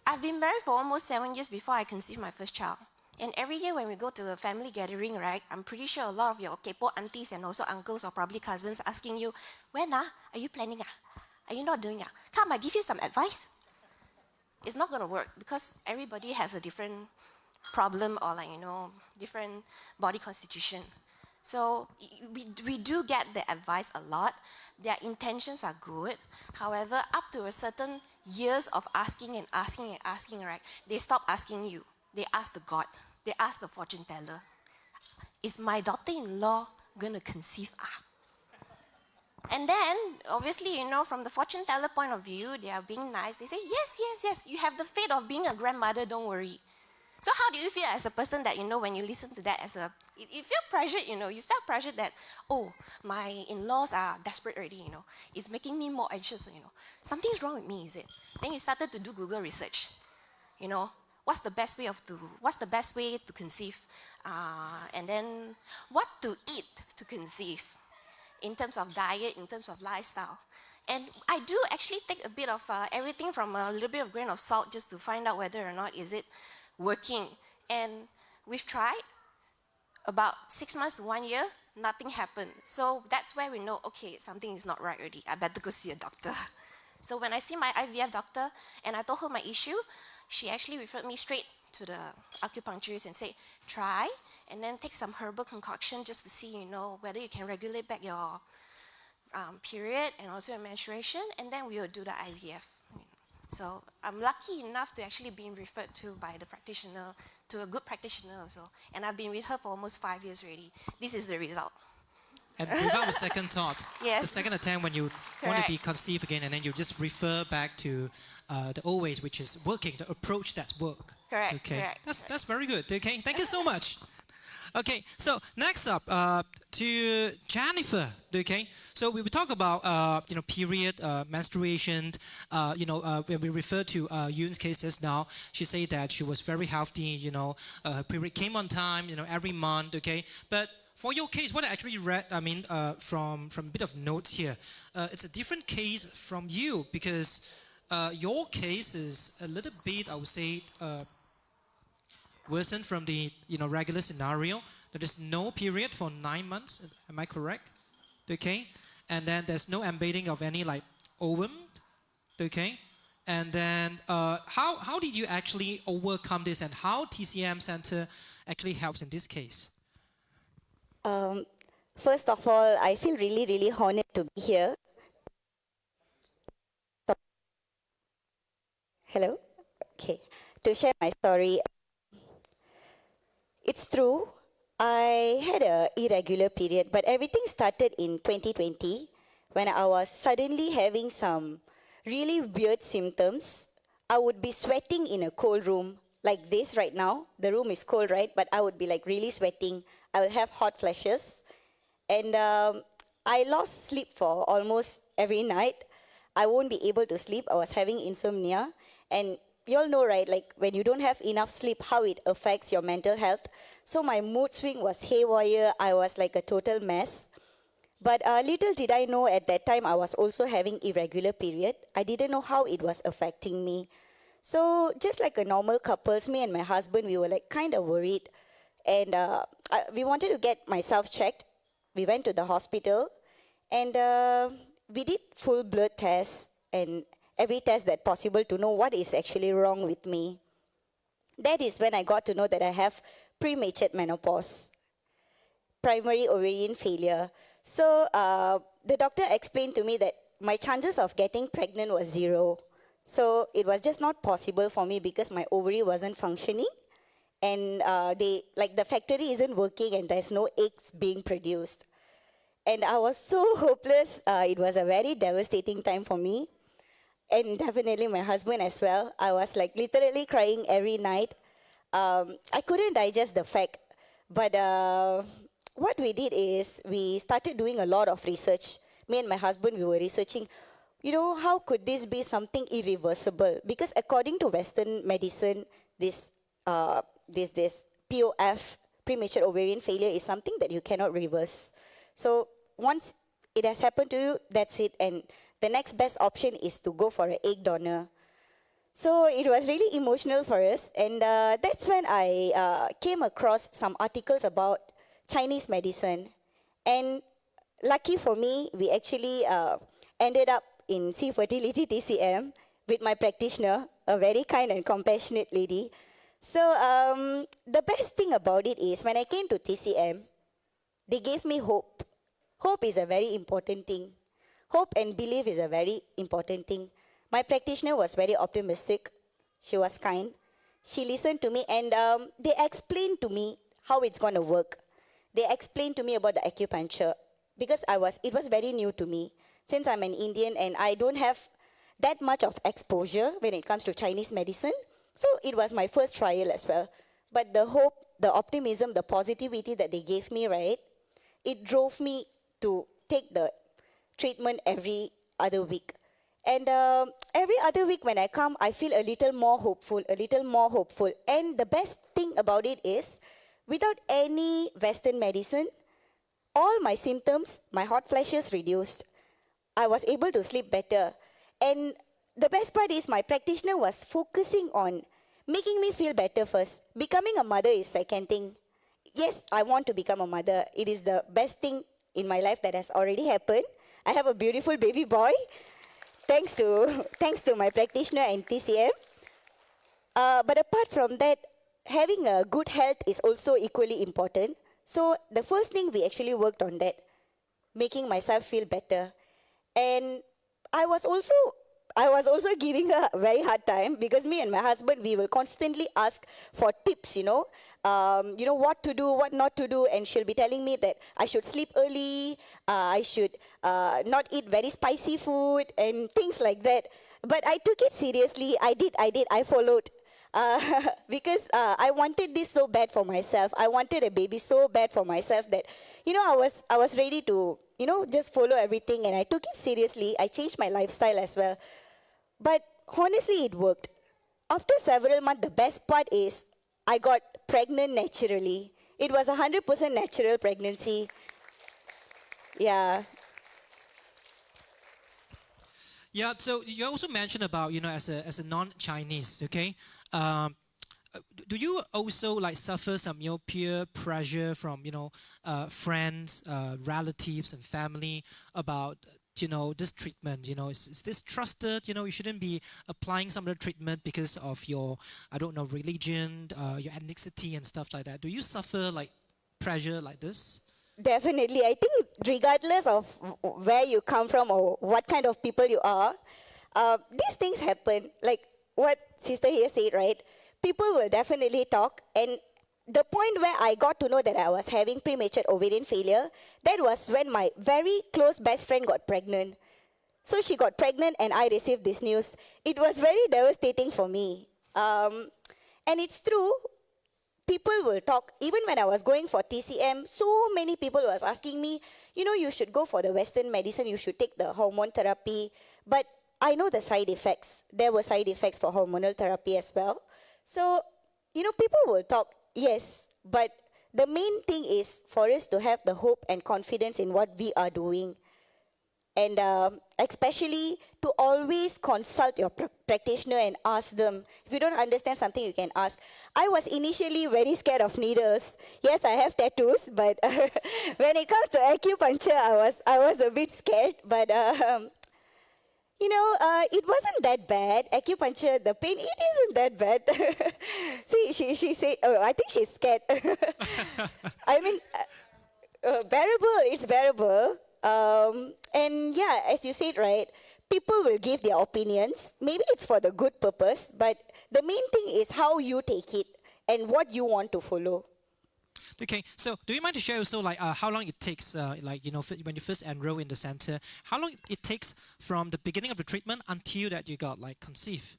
I've been married for almost 7 years before I conceived my first child. And every year when we go to a family gathering, right, I'm pretty sure a lot of your kepo aunties and also uncles or probably cousins asking you, when are you planning? Are you not doing? Come, I give you some advice. It's not going to work because everybody has a different problem or different body constitution. So we do get the advice a lot. Their intentions are good. However, up to a certain years of asking and asking and asking, right, they stop asking you. They ask the God. They ask the fortune teller. Is my daughter-in-law going to conceive? And then, obviously, you know, from the fortune teller point of view, they are being nice. They say, yes, you have the fate of being a grandmother, don't worry. So how do you feel as a person that, you know, when you listen to that you feel pressured, you know, you felt pressured that, oh, my in-laws are desperate already, you know. It's making me more anxious, you know. Something's wrong with me, is it? Then you started to do Google research, you know. What's the best way to conceive? And then what to eat to conceive in terms of diet, in terms of lifestyle. And I do actually take a bit of everything from a little bit of grain of salt just to find out whether or not is it working. And we've tried about 6 months to 1 year, nothing happened. So that's where we know, okay, something is not right already. I better go see a doctor. So when I see my IVF doctor and I told her my issue, she actually referred me straight to the acupuncturist and said, try and then take some herbal concoction just to see, you know, whether you can regulate back your period and also your menstruation, and then we will do the IVF. So I'm lucky enough to actually be referred to by the practitioner, to a good practitioner also. And I've been with her for almost 5 years already. This is the result. And without a second thought, yes. The second attempt when you want to be conceived again, and then you just refer back to the old ways, which is working, the approach that's work. Correct. Okay, correct. That's very good. Okay, thank you so much. Okay, so next up to Jennifer. Okay, so we will talk about period, menstruation. When we refer to Yoon's cases now, she said that she was very healthy. You know, her period came on time. You know, every month. Okay, but for your case, what I actually read, from a bit of notes here, it's a different case from you because your case is a little bit, I would say, worsen from the regular scenario. There is no period for 9 months. Am I correct? Okay, and then there's no embedding of any like ovum. Okay, and then how did you actually overcome this, and how TCM Center actually helps in this case? First of all, I feel really honored to be here. Hello? Okay. To share my story. It's true, I had an irregular period, but everything started in 2020 when I was suddenly having some really weird symptoms. I would be sweating in a cold room like this right now. The room is cold, right? But I would be like really sweating. I will have hot flashes. And I lost sleep for almost every night. I won't be able to sleep. I was having insomnia. And you all know, right, like when you don't have enough sleep, how it affects your mental health. So my mood swing was haywire. I was like a total mess. But little did I know at that time I was also having irregular period. I didn't know how it was affecting me. So just like a normal couples, me and my husband, we were like kind of worried. And we wanted to get myself checked. We went to the hospital and we did full blood tests and every test that possible to know what is actually wrong with me. That is when I got to know that I have premature menopause, primary ovarian failure. So the doctor explained to me that my chances of getting pregnant was 0. So it was just not possible for me because my ovary wasn't functioning and the factory isn't working and there's no eggs being produced. And I was so hopeless. It was a very devastating time for me. And definitely my husband as well. I was like literally crying every night. I couldn't digest the fact. But what we did is we started doing a lot of research. Me and my husband, we were researching, how could this be something irreversible? Because according to Western medicine, this POF, premature ovarian failure, is something that you cannot reverse. So once it has happened to you, that's it. And the next best option is to go for an egg donor. So it was really emotional for us. And that's when I came across some articles about Chinese medicine. And lucky for me, we actually ended up in C Fertility TCM with my practitioner, a very kind and compassionate lady. So the best thing about it is when I came to TCM, they gave me hope. Hope is a very important thing. Hope and belief is a very important thing. My practitioner was very optimistic. She was kind. She listened to me and they explained to me how it's going to work. They explained to me about the acupuncture because it was very new to me. Since I'm an Indian and I don't have that much of exposure when it comes to Chinese medicine, so it was my first trial as well. But the hope, the optimism, the positivity that they gave me, right, it drove me to take the treatment every other week. And every other week when I come, I feel a little more hopeful. And the best thing about it is, without any Western medicine, all my symptoms, my hot flashes reduced. I was able to sleep better. And the best part is my practitioner was focusing on making me feel better first. Becoming a mother is second thing. Yes, I want to become a mother. It is the best thing in my life that has already happened. I have a beautiful baby boy, thanks to my practitioner and TCM. But apart from that, having a good health is also equally important. So the first thing we actually worked on that, making myself feel better. And I was also giving her a very hard time because me and my husband, we will constantly ask for tips, what to do, what not to do. And she'll be telling me that I should sleep early, I should not eat very spicy food and things like that. But I took it seriously. I followed. Because I wanted this so bad for myself. I wanted a baby so bad for myself that, I was ready to, just follow everything. And I took it seriously. I changed my lifestyle as well. But honestly, it worked. After several months, the best part is I got pregnant naturally. It was 100% natural pregnancy. Yeah. Yeah, so you also mentioned about, as a non-Chinese, okay? do you also like suffer some peer pressure from friends, relatives, and family about this treatment? Is this trusted? You shouldn't be applying some of the treatment because of your, I don't know, religion, your ethnicity and stuff like that. Do you suffer like pressure like this? Definitely. I think regardless of where you come from or what kind of people you are, these things happen. Like what sister here said, right? People will definitely talk. And the point where I got to know that I was having premature ovarian failure, that was when my very close best friend got pregnant. So she got pregnant and I received this news. It was very devastating for me. And it's true. People will talk. Even when I was going for TCM, so many people was asking me, you should go for the Western medicine, you should take the hormone therapy. But I know the side effects. There were side effects for hormonal therapy as well. So, people will talk, yes. But the main thing is for us to have the hope and confidence in what we are doing. And especially to always consult your practitioner and ask them. If you don't understand something, you can ask. I was initially very scared of needles. Yes, I have tattoos, but when it comes to acupuncture, I was a bit scared. But it wasn't that bad. Acupuncture, the pain, it isn't that bad. See, she said, oh, I think she's scared. I mean, bearable, it's bearable. And yeah, as you said, right, people will give their opinions. Maybe it's for the good purpose, but the main thing is how you take it and what you want to follow. Okay, so do you mind to share also like how long it takes, when you first enroll in the center, how long it takes from the beginning of the treatment until that you got like conceived?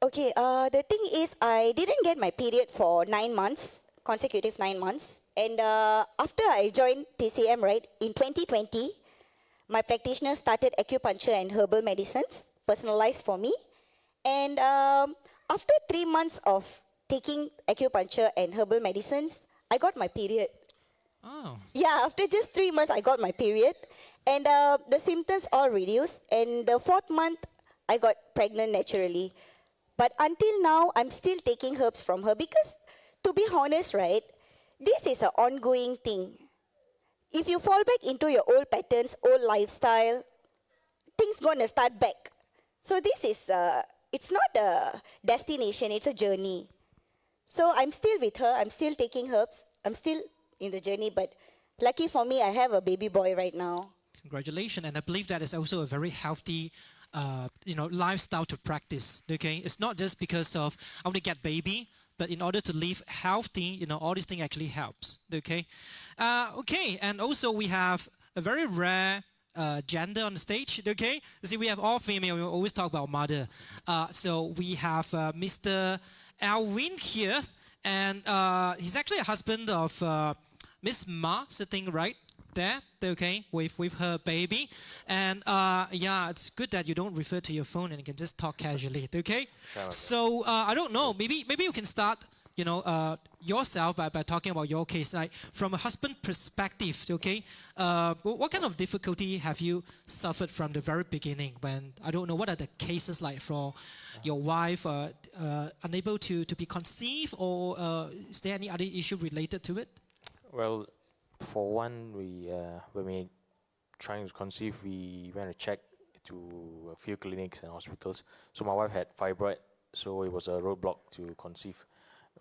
Okay, the thing is I didn't get my period for 9 months, consecutive 9 months. And after I joined TCM, right, in 2020, my practitioner started acupuncture and herbal medicines, personalized for me. And after 3 months of taking acupuncture and herbal medicines, I got my period. Oh. Yeah, after just 3 months, I got my period. And the symptoms all reduced. And the 4th month, I got pregnant naturally. But until now, I'm still taking herbs from her because, to be honest, right, this is an ongoing thing. If you fall back into your old patterns, old lifestyle, things gonna start back. So this is, it's not a destination, it's a journey. So I'm still with her, I'm still taking herbs, I'm still in the journey, but lucky for me, I have a baby boy right now. Congratulations, and I believe that is also a very healthy lifestyle to practice, okay? It's not just because of, I want to get baby, but in order to live healthy, all these things actually helps, okay? Okay, and also we have a very rare gender on the stage, okay? You see, we have all female, we always talk about mother. So we have Mr. Alvin here, and he's actually a husband of Miss Ma, sitting right there, okay, with her baby. And yeah, it's good that you don't refer to your phone and you can just talk casually, okay? So I don't know, maybe you can start, yourself by talking about your case, like from a husband perspective, okay? What kind of difficulty have you suffered from the very beginning when, I don't know, what are the cases like for your wife unable to be conceived, or is there any other issue related to it? Well, for one, when we trying to conceive, we went to check to a few clinics and hospitals. So my wife had fibroid, so it was a roadblock to conceive.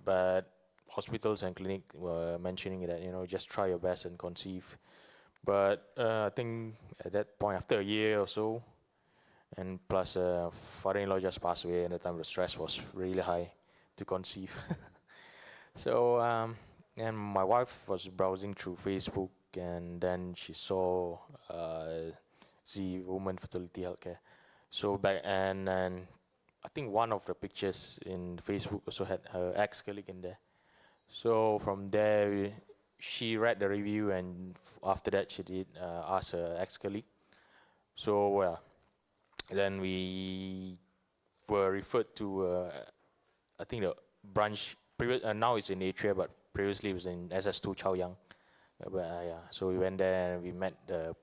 But hospitals and clinic were mentioning that, just try your best and conceive. But I think at that point, after a year or so, and plus father-in-law just passed away, and at the time the stress was really high to conceive. So, and my wife was browsing through Facebook, and then she saw the Women Fertility Healthcare. So and I think one of the pictures in Facebook also had her ex-colleague in there. So from there, she read the review, and after that she did ask her ex-colleague. So then we were referred to, I think the branch, now it's in Atria, but previously it was in SS2 Chaoyang. Yeah, so we went there and we met the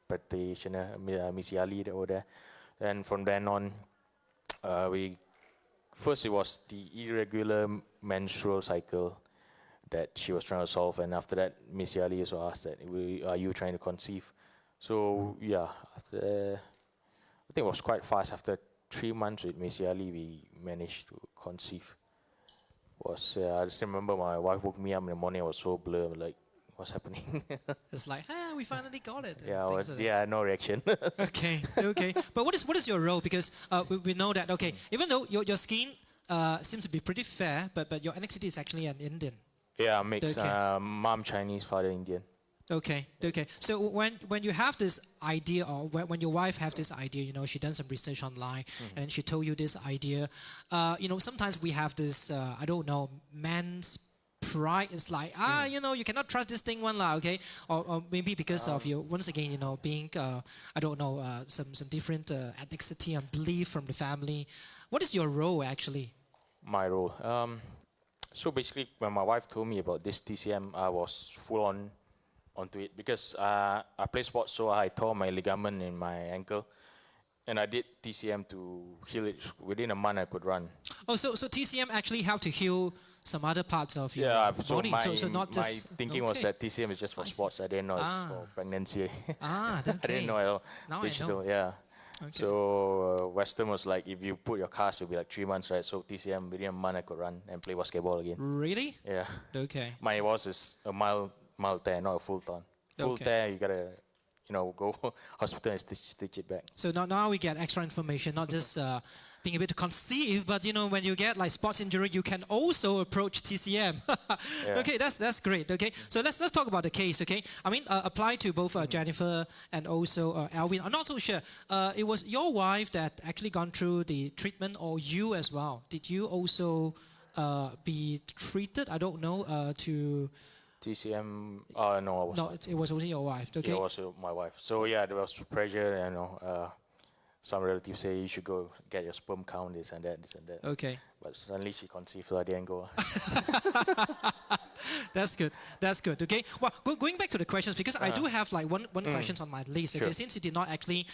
practitioner, Miss Yali, over there. And from then on, we first it was the irregular menstrual cycle that she was trying to solve, and after that, Miss Yali also asked that, are you trying to conceive? So yeah, after, I think it was quite fast. After 3 months with Miss Yali, we managed to conceive. I just remember my wife woke me up in the morning. I was so blurred, like, what's happening? It's like, we finally got it. Yeah, no reaction. Okay. But what is your role? Because we know that, even though your skin seems to be pretty fair, but your ethnicity is actually an Indian. Yeah, mixed. Mom Chinese, father Indian. Okay. So when you have this idea, or when your wife have this idea, she done some research online, and she told you this idea. Sometimes we have this, I don't know, man's pride. It's like, you cannot trust this thing one lah, okay? Or maybe because of you, once again, being, I don't know, some different ethnicity and belief from the family. What is your role actually? My role. So basically, when my wife told me about this TCM, I was full on onto it because I play sports, so I tore my ligament in my ankle, and I did TCM to heal it. Within a month, I could run. Oh, so TCM actually helped to heal some other parts of your body. So not just my thinking was that TCM is just for sports. I didn't know it's for pregnancy. I didn't know at all. Now digital, I know. yeah. Okay. So Western was like, if you put your cast, it'll be like 3 months, right? So TCM, within a month, I could run and play basketball again. Really? Yeah. Okay. My was is a mild tear, not a full torn. Full tear, you gotta, go hospital and stitch it back. So now we get extra information, not just being able to conceive, but when you get like sports injury, you can also approach TCM. Yeah. Okay, that's great. Okay, so let's talk about the case. Okay, I mean apply to both Jennifer and also Alvin. I'm not so sure. It was your wife that actually gone through the treatment, or you as well? Did you also be treated? I don't know to. TCM, no, I was not. It was only your wife. Okay. Yeah, it was my wife. So yeah, there was pressure. Some relatives say you should go get your sperm count, this and that. Okay. But suddenly she conceived, so I didn't go. That's good. Okay. Well, going back to the questions, because I do have like one question on my list. Okay. Sure. Since you did not actually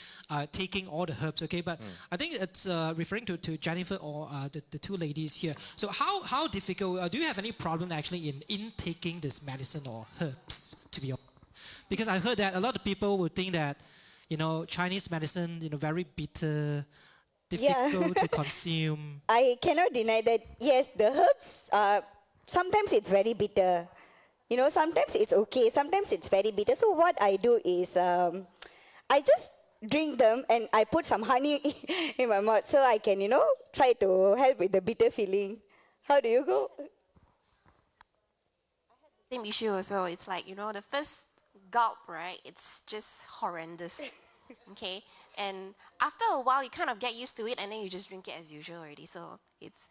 taking all the herbs. Okay. But I think it's referring to Jennifer or the two ladies here. So how difficult? Do you have any problem actually in taking this medicine or herbs? To be honest, because I heard that a lot of people would think that Chinese medicine very bitter. Difficult to consume. I cannot deny that, yes, the herbs, sometimes it's very bitter. Sometimes it's okay, sometimes it's very bitter. So what I do is, I just drink them and I put some honey in my mouth so I can, try to help with the bitter feeling. How do you go? Same issue also. It's like, the first gulp, right? It's just horrendous. Okay? And after a while, you kind of get used to it, and then you just drink it as usual already. So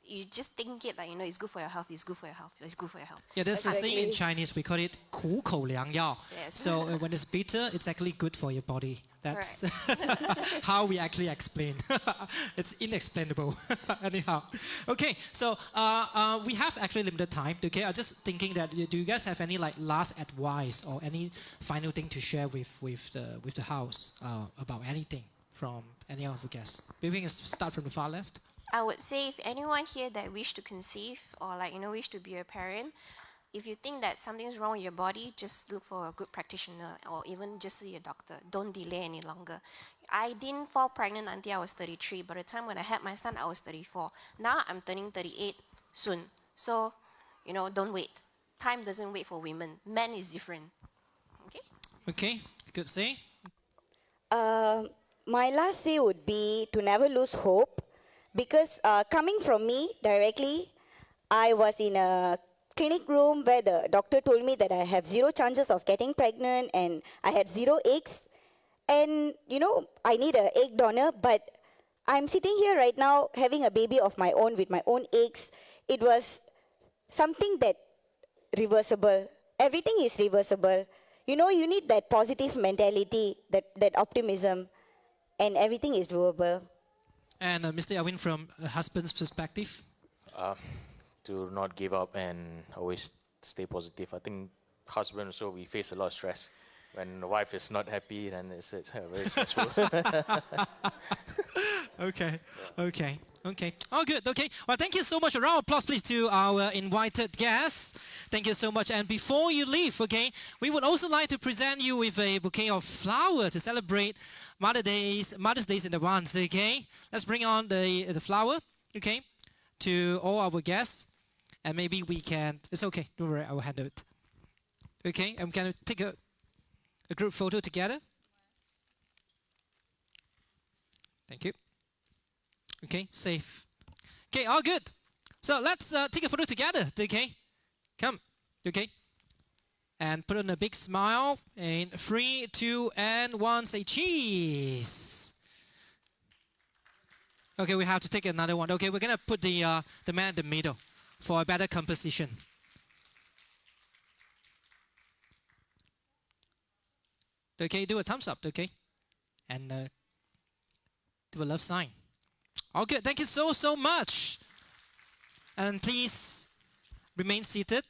you just think it like, it's good for your health, it's good for your health, it's good for your health. Yeah, there's a saying in Chinese, we call it 苦口良药. Yes. So when it's bitter, it's actually good for your body. That's how we actually explain. It's inexplainable. Anyhow. Okay, so we have actually limited time. Okay, I'm just thinking that, do you guys have any last advice or any final thing to share with the house about anything from any of the guests? Maybe we can start from the far left. I would say if anyone here that wish to conceive or wish to be a parent, if you think that something's wrong with your body, just look for a good practitioner or even just see a doctor. Don't delay any longer. I didn't fall pregnant until I was 33. By the time when I had my son, I was 34. Now I'm turning 38 soon. So, don't wait. Time doesn't wait for women. Men is different. Okay? Okay, good say. My last say would be to never lose hope, because coming from me directly, I was in a clinic room where the doctor told me that I have 0 chances of getting pregnant and I had 0 eggs. And, I need an egg donor, but I'm sitting here right now having a baby of my own with my own eggs. It was something that reversible. Everything is reversible. You need that positive mentality, that optimism, and everything is doable. And Mr. Alvin, from a husband's perspective? To not give up and always stay positive. I think husband also, we face a lot of stress. When the wife is not happy, then it's very stressful. Okay, okay, okay. Oh, good, okay. Well, thank you so much. A round of applause, please, to our invited guests. Thank you so much. And before you leave, okay, we would also like to present you with a bouquet of flowers to celebrate Mother's Day in advance, okay? Let's bring on the flower, okay, to all our guests. And maybe we can, it's okay, don't worry, I will handle it. Okay, I'm going to take a group photo together. Thank you. Okay, safe. Okay, all good. So let's take a photo together, okay? Come, okay? And put on a big smile. And 3, 2, and 1, say cheese. Okay, we have to take another one. Okay, we're gonna put the man in the middle for a better composition. Okay, do a thumbs up, okay? And do a love sign. All good, thank you so much. And please remain seated.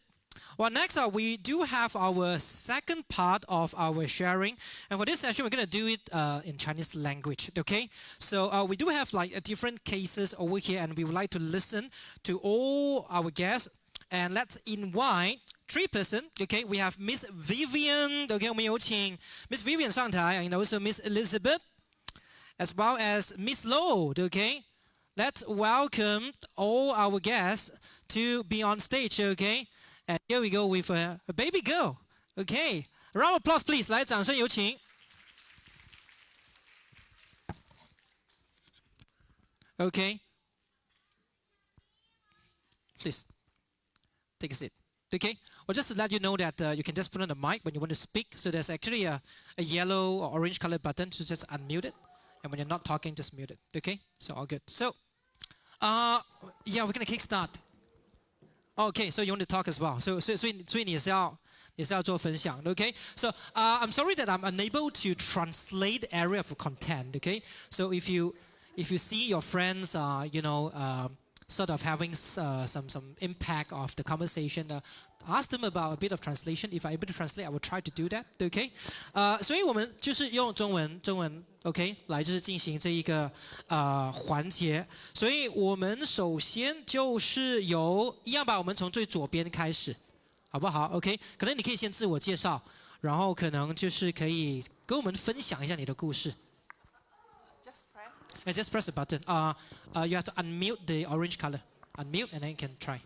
Well, next up, we do have our second part of our sharing. And for this session, we're going to do it in Chinese language, okay? So we do have like different cases over here, and we would like to listen to all our guests. And let's invite 3 persons, okay? We have Miss Vivian, okay? 我们有请 Miss Vivian 上台, and also Miss Elizabeth, as well as Miss Low, okay? Let's welcome all our guests to be on stage, okay? And here we go with a baby girl, okay? A round of applause, please. 来，掌声有请。Okay. Please take a seat. Okay. Well, just to let you know that you can just put on the mic when you want to speak. So there's actually a yellow or orange colored button to just unmute it. And when you're not talking, just mute it. Okay? So all good. So, yeah, we're gonna kickstart. Okay, so you want to talk as well. So 你也是要做分享, okay? So I'm sorry that I'm unable to translate area of content. Okay? So if you see your friends, you know, sort of having some impact of the conversation, ask them about a bit of translation. If I'm able to translate, I will try to do that. Okay? 所以我们就是用中文 OK 来就是进行这一个环节。所以我们首先就是由一样吧，我们从最左边开始，好不好 ？OK？ 可能你可以先自我介绍，然后可能就是可以跟我们分享一下你的故事。And just press the button. You have to unmute the orange color. Unmute and then you can try.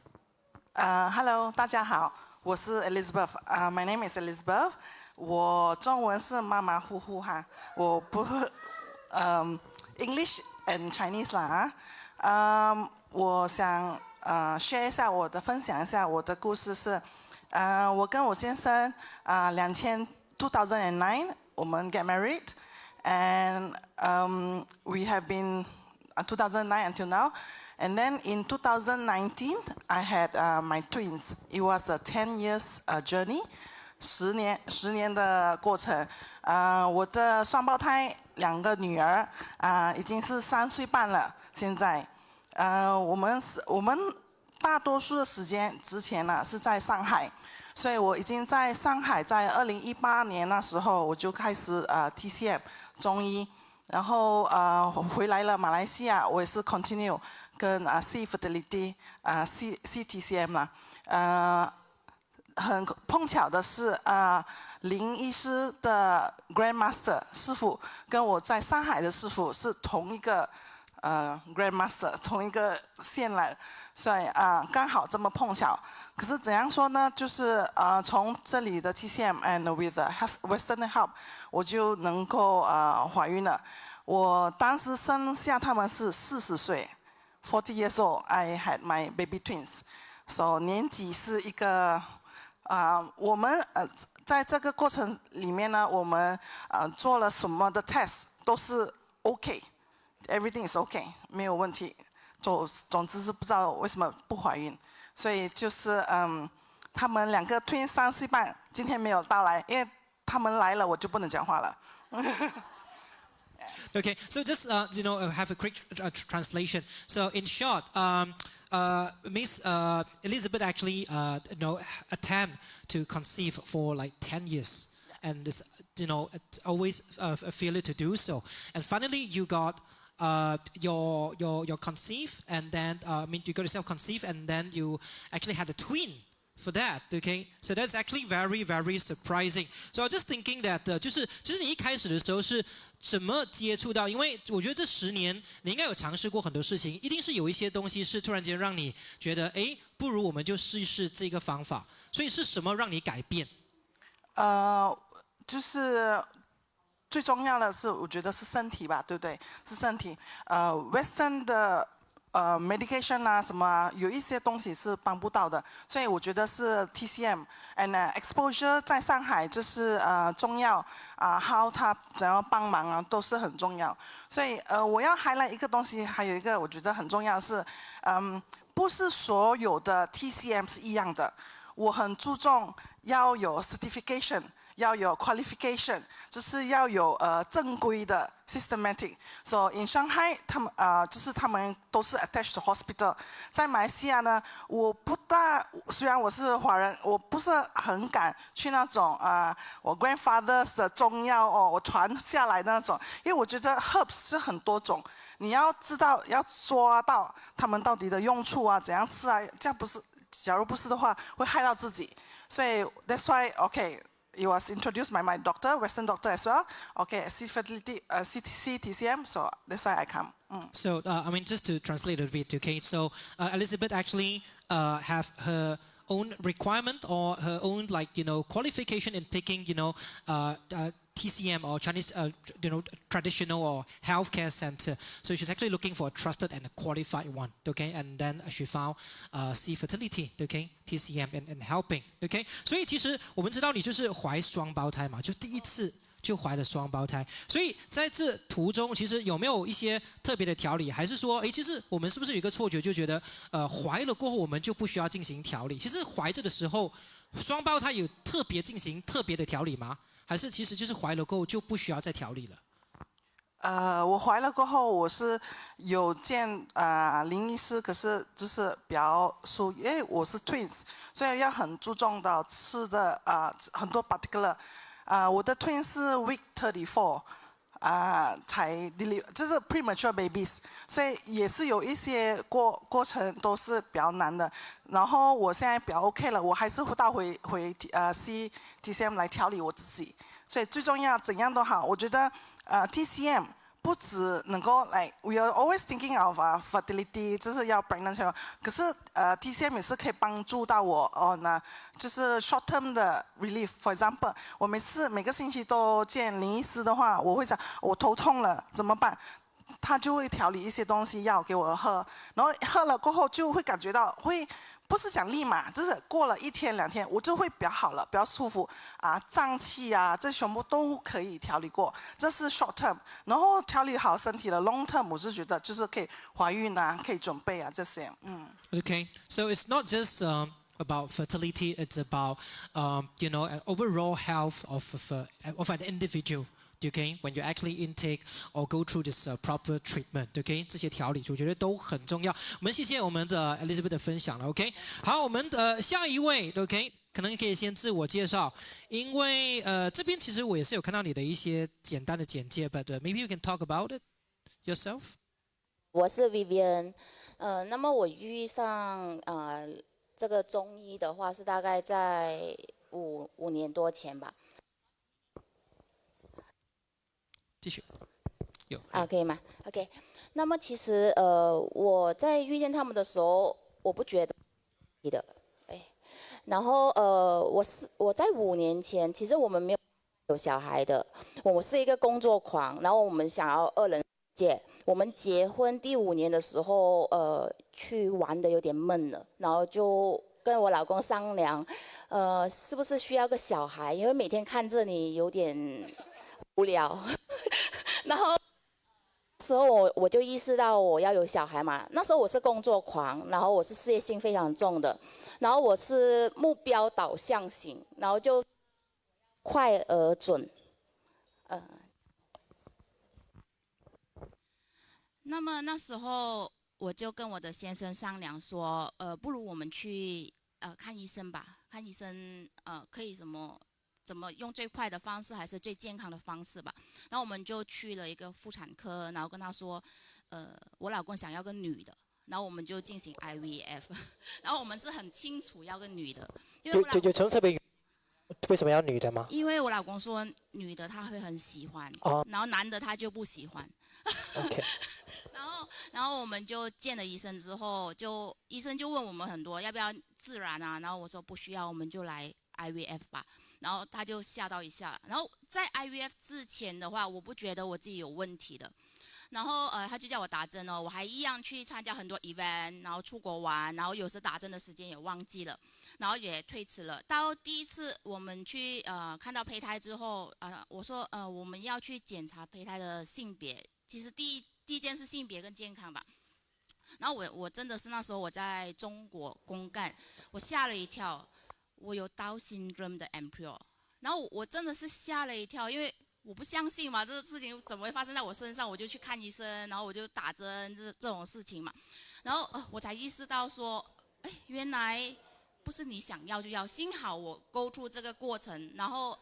Hello, 大家好，我是 Elizabeth. My name is Elizabeth. 我中文是马马虎虎哈，我不会English and Chinese 啦我想share 一下我的分享一下我的故事是我跟我先生2009我们 get married. And we have been 2009 until now. And then in 2019, I had my twins. It was a 10 years journey, 10年的过程。我的双胞胎2个女儿已经是3岁半了。现在，我们大多数的时间之前呢是在上海，所以我已经在上海，在2018年那时候我就开始TCM。中医，然后回来了马来西亚，我也是 continue 跟C fertility CTCM 啦，很碰巧的是林医师的 Grandmaster 师傅跟我在上海的师傅是同一个Grandmaster 同一个线来，所以刚好这么碰巧。可是怎样说呢？就是从这里的 TCM and with Western help， 我就能够怀孕了。我当时生下他们是40岁 ，40 years old. I had my baby twins. So 年纪是一个我们在这个过程里面呢，我们做了什么的 test 都是 OK，everything is OK， 没有问题。总之是不知道为什么不怀孕。所以就是他们2个 twins 3岁半，今天没有到来，因为他们来了我就不能讲话了。Okay, so just you know, have a quick translation. So in short, Miss Elizabeth actually you know, attempt to conceive for like 10 years, and it's, you know, it's always a failure to do so. And finally, you got your conceive, and then I mean you got yourself conceived, and then you actually had a twin for that, okay? So that's actually very, very surprising. So I was just thinking that 就是你一开始的时候是怎么接触到？因为我觉得这10年你应该有尝试过很多事情，一定是有一些东西是突然间让你觉得，哎，不如我们就试一试这个方法。所以是什么让你改变？就是最重要的是，我觉得是身体吧，对不对？是身体。Western 的medication 啊什么啊，有一些东西是帮不到的，所以我觉得是 TCM and exposure 在上海就是中药how 它怎样帮忙啊，都是很重要。所以我要highlight一个东西，还有一个我觉得很重要是，不是所有的 TCM 是一样的。我很注重要有 certification， 要有 qualification， 就是要有正规的 systematic。So in Shanghai， 他们就是他们都是 attached to hospital。在马来西亚呢，我不大，虽然我是华人，我不是很敢去那种我 grandfather's 的中药我传下来的那种，因为我觉得 herbs 是很多种，你要知道要抓到他们到底的用处啊，怎样吃啊，这样不是。假如不是的话，会害到自己。所以 that's why it was introduced by my doctor, Western doctor as well. C fertility, CTCM. So that's why I come. So I mean, just to translate a bit, okay? So Elizabeth actually have her own requirement or her own qualification in picking TCM or Chinese traditional or healthcare center. So she's actually looking for a trusted and a qualified one, okay? And then she found C fertility, okay? TCM and helping, okay? 所以其实我们知道你就是怀双胞胎嘛，就第一次就怀了双胞胎。所以在这途中，其实有没有一些特别的调理，还是说，哎，其实我们是不是有一个错觉，就觉得怀了过后我们就不需要进行调理？其实怀着的时候，双胞胎有特别进行特别的调理吗？还是其实就是怀了过后就不需要再调理了？我怀了过后，我是有见林医师，可是就是比较疏，因为我是 twins， 所以要很注重到吃的很多 particular。我的 twins 是 week 34。才 deliver 就是 premature babies， 所以也是有一些过程都是比较难的。然后我现在比较 OK 了，我还是回CTCM 来调理我自己。所以最重要怎样都好，我觉得TCM 不只能够we are always thinking of fertility， 就是要 pregnant， 可是TCM 也是可以帮助到我就是 short term 的 relief。For example， 我每个星期都见林医师的话，我会讲我头痛了怎么办，他就会调理一些东西药给我喝，然后喝了过后就会感觉到不是讲立马，就是过了1天2天，我就会比较好了，比较舒服胀气这全部都可以调理过，这是 short term。然后调理好身体的 long term， 我是觉得就是可以怀孕可以准备这些。Okay, so it's not just about fertility; it's about an overall health of an individual. Okay, when you actually intake or go through this proper treatment, okay， 这些调理我觉得都很重要。我们谢谢我们的 Elizabeth 的分享了 ，OK。好，我们的下一位 ，OK， 可能可以先自我介绍，因为这边其实我也是有看到你的一些简单的简介 ，but maybe you can talk about it yourself。我是 Vivian， 那么我遇上这个中医的话是大概在5年多前吧。继续，可以吗 ？OK， 那么其实我在遇见他们的时候，我不觉得的，然后我在5年前，其实我们没有小孩的，我是一个工作狂，然后我们想要2人世界。我们结婚第5年的时候，去玩的有点闷了，然后就跟我老公商量，是不是需要个小孩？因为每天看着你有点无聊。然后那时候我就意识到我要有小孩嘛。那时候我是工作狂，然后我是事业心非常重的，然后我是目标导向型，然后就快而准。那么那时候我就跟我的先生商量说，不如我们去看医生吧，看医生可以怎么用最快的方式还是最健康的方式吧。然后我们就去了一个妇产科，然后跟他说，我老公想要个女的，然后我们就进行 IVF， 然后我们是很清楚要个女的，因为有从这边为什么要女的吗？因为我老公说女的他会很喜欢，然后男的他就不喜欢。OK 然后我们就见了医生之后，医生就问我们很多要不要自然啊，然后我说不需要，我们就来 IVF 吧。然后他就吓到一下。然后在 IVF 之前的话，我不觉得我自己有问题的。然后他就叫我打针哦，我还一样去参加很多 event， 然后出国玩，然后有时打针的时间也忘记了，然后也推迟了。到第一次我们去看到胚胎之后，我说我们要去检查胚胎的性别，其实第一件是性别跟健康吧。然后我真的是那时候我在中国公干，我吓了一跳，我有 Down syndrome 的 embryo， 然后我真的是吓了一跳，因为我不相信嘛，这个事情怎么会发生在我身上？我就去看医生，然后我就打针，这种事情嘛。然后我才意识到说，哎，原来不是你想要就要。幸好我 go through 这个过程，然后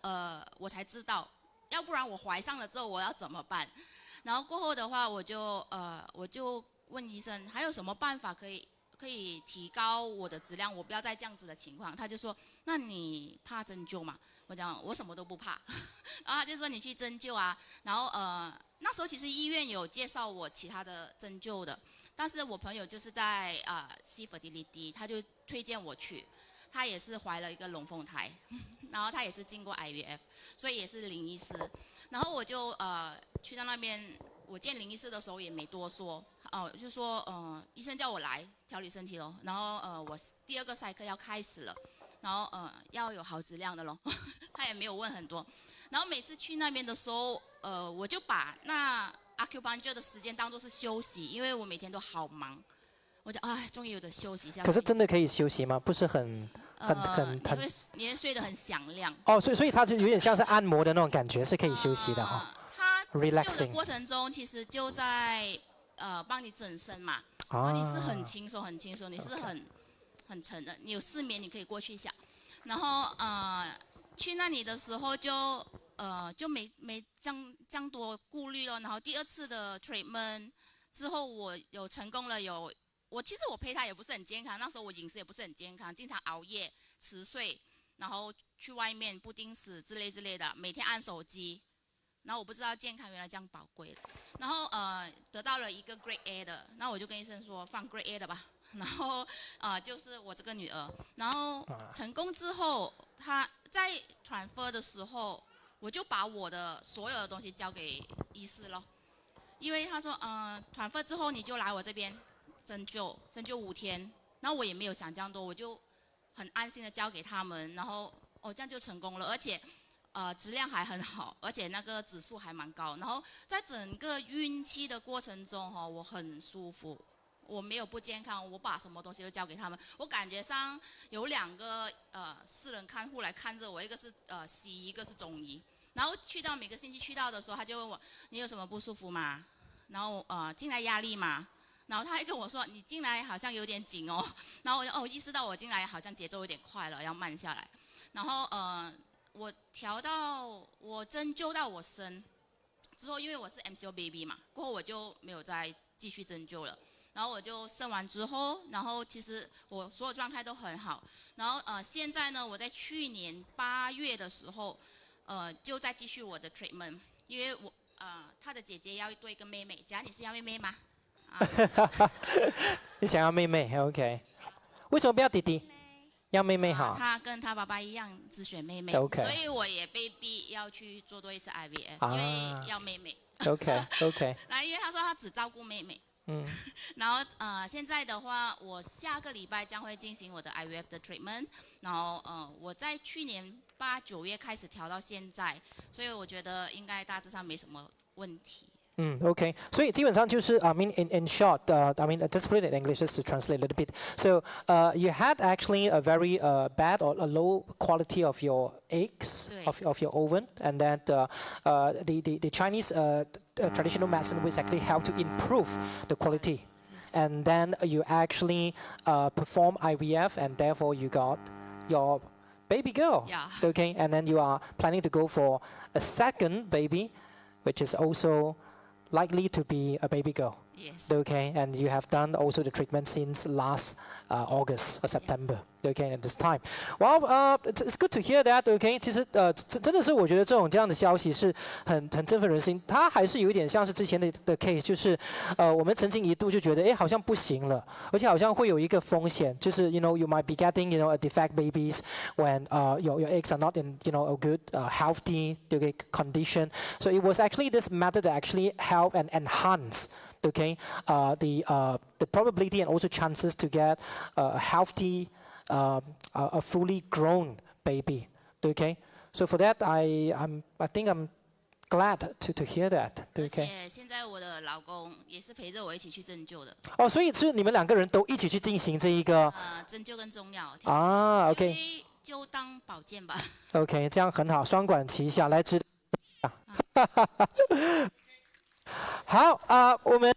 我才知道，要不然我怀上了之后我要怎么办？然后过后的话，我就问医生还有什么办法可以提高我的质量，我不要再这样子的情况。他就说，那你怕针灸吗？我讲我什么都不怕，然后他就说你去针灸啊。然后那时候其实医院有介绍我其他的针灸的，但是我朋友就是在C fertility， 他就推荐我去。他也是怀了一个龙凤胎，然后他也是经过 IVF， 所以也是林医师。然后我就去到那边，我见林医师的时候也没多说，就说医生叫我来调理身体咯。然后我第2个赛课要开始了，然后要有好质量的咯。他也没有问很多。然后每次去那边的时候，我就把那 acupuncture 的时间当作是休息，因为我每天都好忙。我讲哎，终于有得休息一下。可是真的可以休息吗？不是很你会睡得很响亮。哦，所以它就有点像是按摩的那种感觉，是可以休息的哈。它 relaxing 的过程中，其实就在帮你整身嘛，然后你是很轻松很轻松，你是很沉的。你有失眠，你可以过去一下。然后去那里的时候就没这样多顾虑了。然后第2次的 treatment 之后，我有成功了其实我胚胎也不是很健康，那时候我饮食也不是很健康，经常熬夜、迟睡，然后去外面不定时之类的，每天按手机，然后我不知道健康原来这样宝贵的。然后得到了一个 Grade A 的，那我就跟医生说放 Grade A 的吧。然后就是我这个女儿，然后成功之后，她在 transfer 的时候，我就把我的所有的东西交给医师咯，因为他说transfer 之后你就来我这边。针灸5天，然后我也没有想这样多，我就很安心的交给他们，然后这样就成功了，而且质量还很好，而且那个指数还蛮高，然后在整个孕期的过程中我很舒服，我没有不健康，我把什么东西都交给他们，我感觉上有2个私人看护来看着我，一个是西医，一个是中医，然后每个星期去到的时候，他就问我你有什么不舒服吗？然后进来压力吗？然后他还跟我说你进来好像有点紧哦，然后我就意识到我进来好像节奏有点快了，要慢下来。然后我针灸到我生之后，因为我是 MCO baby 嘛，过后我就没有再继续针灸了。然后我就生完之后，然后其实我所有状态都很好。然后现在呢，我在去年8月的时候，就在继续我的 treatment， 因为他的姐姐要多一个妹妹，你是要妹妹吗？你想要妹妹 ，OK？ 为什么不要弟弟？要妹妹好。他跟他爸爸一样只选妹妹， OK 所以我也被逼要去做多一次 IVF，因为要妹妹。OK。然后因为他说他只照顾妹妹。然后现在的话，我下个礼拜将会进行我的 IVF 的 treatment， 然后我在去年8、9月开始调到现在，所以我觉得应该大致上没什么问题。Okay. 所以基本上就是 I mean, in short, I mean, just put it in English just to translate a little bit. So, you had actually a very bad or a low quality of your eggs, of your ovum, and that the Chinese traditional medicine which actually help to improve the quality. And then you actually perform IVF, and therefore you got your baby girl. Yeah. Okay, and then you are planning to go for a second baby, which is also likely to be a baby girl. Yes. Okay, and you have done also the treatment since last August or September. Okay, at this time. Well, it's good to hear that. Okay， 其实真的是我觉得这样的消息是很振奋人心。它还是有一点像是之前的 case， 就是我们曾经一度就觉得好像不行了，而且好像会有一个风险，就是 you might be getting a defect babies when your eggs are not in a good healthy condition. So it was actually this method that actually help and enhance. Okay, the probability and also chances to get a healthy, a fully grown baby. Okay, so for that I think I'm glad to hear that. 而且现在我的老公也是陪着我一起去针灸的。哦，所以是你们2个人都一起去进行这一个针灸跟中药。啊 ，OK。就当保健吧。OK， 这样很好，双管齐下，来指导。好我们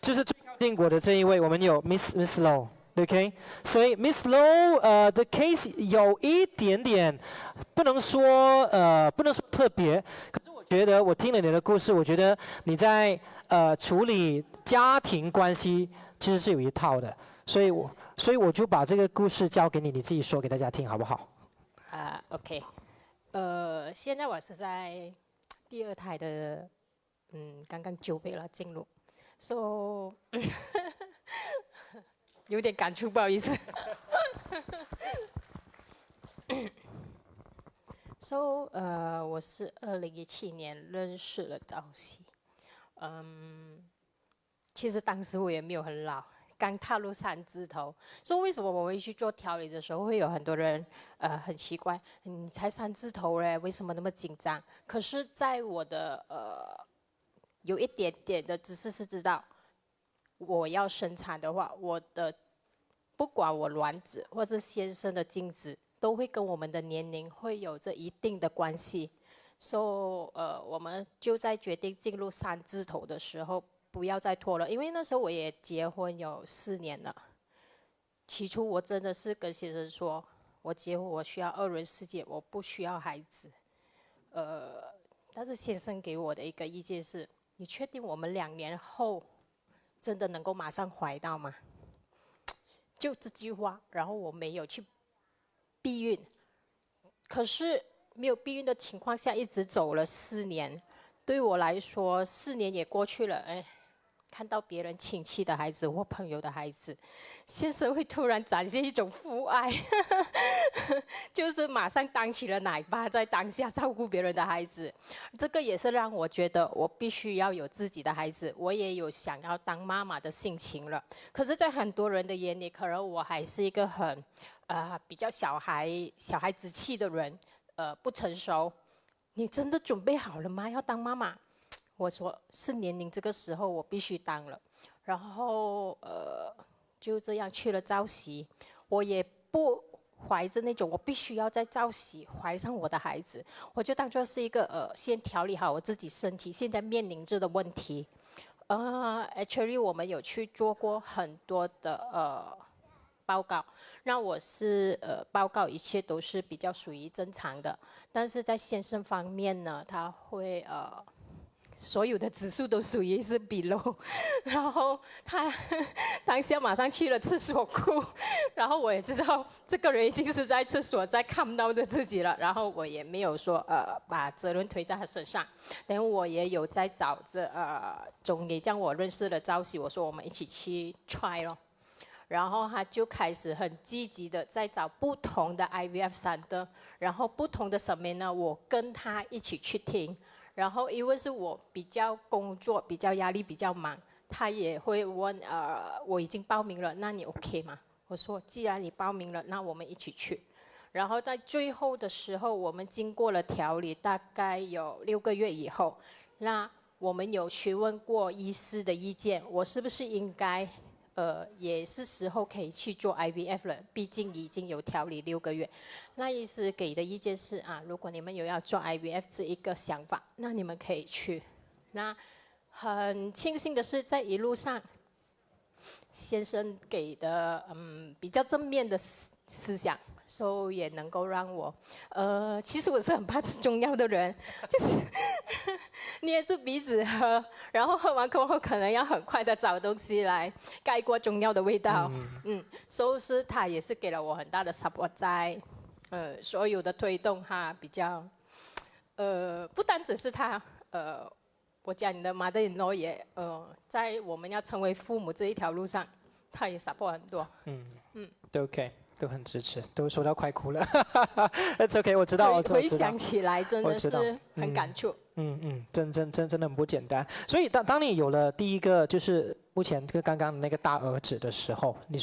就是最靠近我的这一位，我们有 Miss Low。OK， 所以 Miss Low的 case 有一点点不能说特别，可是我觉得我听了你的故事，我觉得你在处理家庭关系其实是有一套的，所以我就把这个故事交给你，你自己说给大家听好不好？OK， 现在我是在第2胎的，刚刚9个月了进入 ，so 有点感触，不好意思。So 我是2017年认识了朝夕，其实当时我也没有很老。刚踏入3字头，所以为什么我会去做调理的时候，会有很多人很奇怪，你才3字头嘞，为什么那么紧张？可是，在我的有一点点的知识是知道，我要生产的话，我的不管我卵子或是先生的精子，都会跟我们的年龄会有着一定的关系，所以我们就在决定进入3字头的时候。不要再拖了，因为那时候我也结婚有4年了。起初我真的是跟先生说，我结婚我需要2人世界，我不需要孩子。但是先生给我的一个意见是：你确定我们2年后真的能够马上怀到吗？就这句话，然后我没有去避孕，可是没有避孕的情况下，一直走了4年。对我来说，4年也过去了，看到别人亲戚的孩子或朋友的孩子，先生会突然展现一种父爱，就是马上当起了奶爸，在当下照顾别人的孩子。这个也是让我觉得我必须要有自己的孩子，我也有想要当妈妈的心情了。可是，在很多人的眼里，可能我还是一个很比较小孩子气的人，不成熟。你真的准备好了吗？要当妈妈？我说是年龄这个时候我必须当了，然后就这样去了朝夕，我也不怀着那种我必须要在朝夕怀上我的孩子，我就当作是一个先调理好我自己身体现在面临着的问题。Actually 我们有去做过很多的报告，那我是报告一切都是比较属于正常的，但是在先生方面呢，他会所有的指数都属于是 below， 然后他当下马上去了厕所哭，然后我也知道这个人一定是在厕所在看到的自己了，然后我也没有说把责任推在他身上，但我也有在找着中医，这样我认识了朝夕，我说我们一起去 try 咯。然后他就开始很积极的在找不同的 IVF center， 然后不同的什么呢，我跟他一起去听。然后因为是我比较工作比较压力比较忙，他也会问我已经报名了，那你 OK 吗？我说既然你报名了，那我们一起去。然后在最后的时候，我们经过了调理，大概有6个月以后，那我们有询问过医师的意见，我是不是应该也是时候可以去做 IVF 了，毕竟已经有调理6个月。那医师给的意见是如果你们有要做 IVF 这一个想法，那你们可以去。那很庆幸的是，在一路上，先生给的比较正面的思想。所以也能够让我，其实我是很怕吃中药的人，就是捏着鼻子喝，然后喝完过后可能要很快的找东西来盖过中药的味道。所以是他也是给了我很大的 support 在，所有的推动哈比较，不单只是他，我家里的 mother-in-law 也，在我们要成为父母这一条路上，他也 support 很多。都 OK。都很支持，都说到快哭了。That's OK， 我知道，回想起来真的是很感触。真的很不简单。所以当你有了第一个就是目前刚刚的那个大儿子的时候，你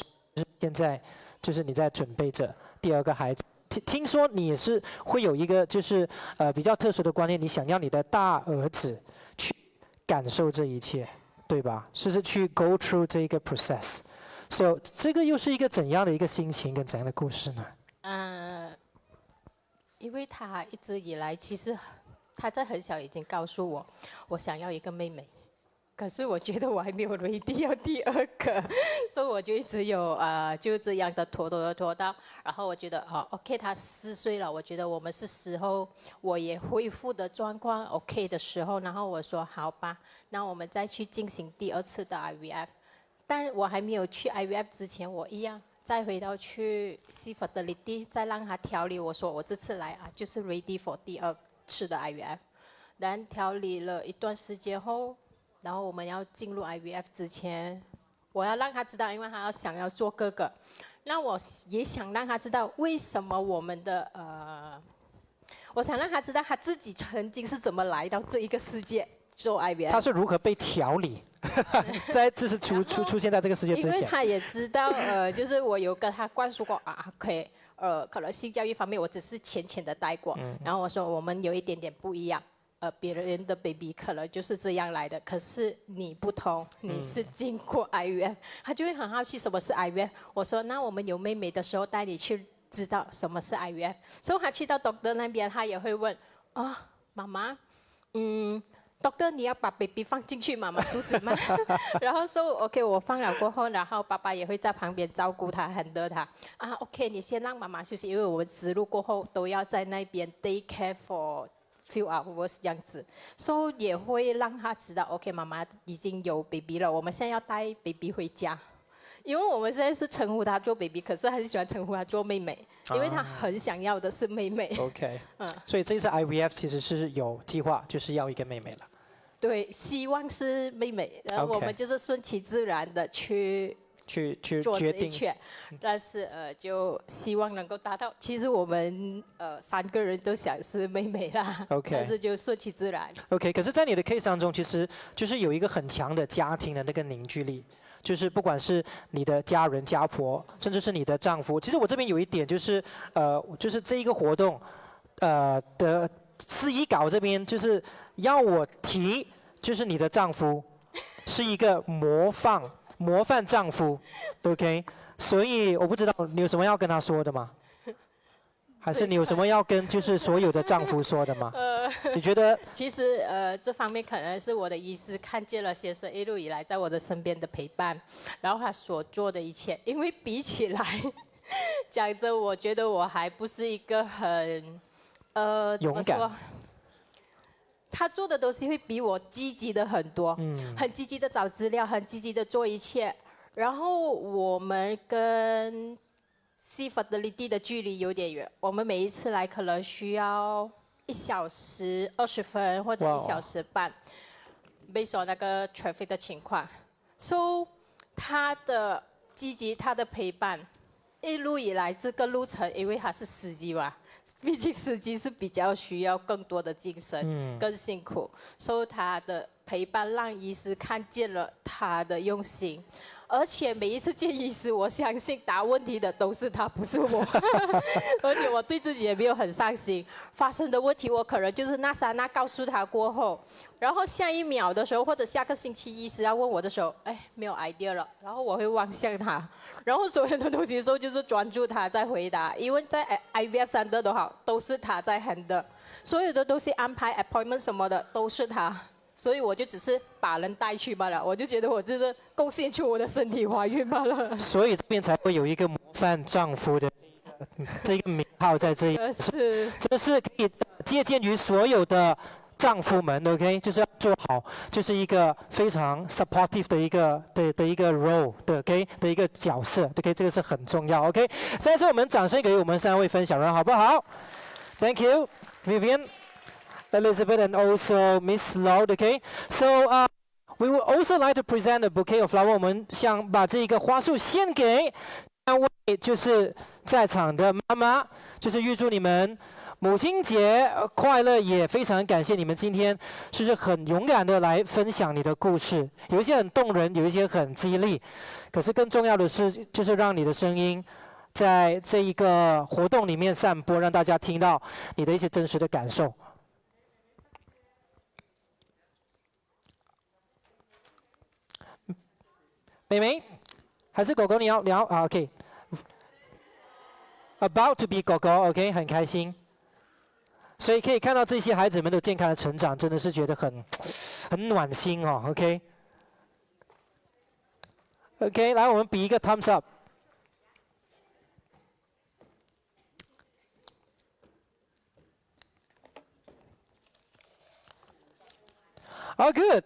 现在就是你在准备着第二个孩子。听说你也是会有一个就是比较特殊的观念，你想要你的大儿子去感受这一切，对吧？是去 go through 这一个 process。So 这个又是一个怎样的一个心情跟怎样的故事呢？因为他一直以来其实他在很小已经告诉我，我想要一个妹妹，可是我觉得我还没有 ready 要第二个，所以我就一直有就这样的拖到，然后我觉得OK， 他4岁了，我觉得我们是时候我也恢复的状况 OK 的时候，然后我说好吧，那我们再去进行第2次的 IVF。但我还没有去 IVF 之前，我一样再回到去 C fertility， 再让他调理。我说我这次来就是 ready for 第2次的 IVF。然调理了一段时间后，然后我们要进入 IVF 之前，我要让他知道，因为他想要做哥哥，那我也想让他知道为什么我们的我想让他知道他自己曾经是怎么来到这一个世界做 IVF。他是如何被调理？在就是出现在这个世界之前，因为他也知道，就是我有跟他灌输过OK，可能性教育方面我只是浅的带过，然后我说我们有一点点不一样，别人的 baby 可能就是这样来的，可是你不同，你是经过 IVF，他就会很好奇什么是 IVF，我说那我们有妹妹的时候带你去知道什么是 IVF， 所以他去到 doctor 那边，他也会问妈妈，doctor 你要把 baby 放进去妈妈肚子吗？然后说 OK 我放了过后，然后爸爸也会在旁边照顾他，handle他。OK 你先让妈妈休息，因为我们植入过后都要在那边 day care for few hours 这样子，所以也会让他知道 OK 妈妈已经有 baby 了，我们现在要带 baby 回家。因为我们现在是称呼她做 baby， 可是还是喜欢称呼她做妹妹，因为她很想要的是妹妹。OK， 所以这次 IVF 其实是有计划，就是要一个妹妹了。对，希望是妹妹，然后我们就是顺其自然的去做决定，但是就希望能够达到。其实我们3个人都想是妹妹啦 ，OK， 但是就顺其自然。OK， 可是，在你的 case 当中，其实就是有一个很强的家庭的那个凝聚力，就是不管是你的家人、家婆，甚至是你的丈夫。其实我这边有一点就是就是这一个活动的司仪稿这边就是要我提，就是你的丈夫是一个模范丈夫 ，OK？ 所以我不知道你有什么要跟他说的吗？还是你有什么要跟就是所有的丈夫说的吗？你觉得？其实这方面可能是我的医师看见了先生一路以来在我的身边的陪伴，然后他所做的一切，因为比起来讲真，我觉得我还不是一个很勇敢。他做的东西会比我积极的很多，很积极的找资料，很积极的做一切。然后我们跟C fertility的距离有点远，我们每一次来可能需要1小时20分或者1小时半， based on 那个 traffic 的情况。So 他的积极，他的陪伴，一路以来这个路程，因为他是司机嘛。毕竟司机是比较需要更多的精神，更辛苦，所以他的陪伴让医师看见了他的用心，而且每一次见医师，我相信答问题的都是他，不是我，而且我对自己也没有很上心，发生的问题我可能就是那刹那告诉他过后，然后下一秒的时候或者下个星期医师要问我的时候，没有 idea 了，然后我会望向他，然后所有的东西的时候就是专注他在回答，因为在 IVF Center 都好，都是他在 handle， 所有的东西安排 appointment 什么的都是他。所以我就只是把人带去罢了，我就觉得我这是贡献出我的身体怀孕罢了。所以这边才会有一个模范丈夫的这个名号在这里，这是可以借鉴于所有的丈夫们 ，OK， 就是要做好，就是一个非常 supportive 的一个 role 的 OK 的一个角色 ，OK， 这个是很重要 ，OK。再次我们掌声给我们3位分享人，好不好 ？Thank you, Vivian, Elizabeth, and also Miss Loud, OK. So, we would also like to present a bouquet of flower. 我们想把这个花束献给3位，就是在场的妈妈，就是预祝你们母亲节快乐，也非常感谢你们今天是很勇敢的来分享你的故事，有一些很动人，有一些很激励，可是更重要的是，就是让你的声音在这一个活动里面散播，让大家听到你的一些真实的感受。妹妹，还是狗狗？你要啊 ？OK。About to be 狗狗 ，OK， 很开心。所以可以看到这些孩子们的健康的成长，真的是觉得很暖心哦 ，OK。OK， 来，我们比一个 thumbs up。Oh, good.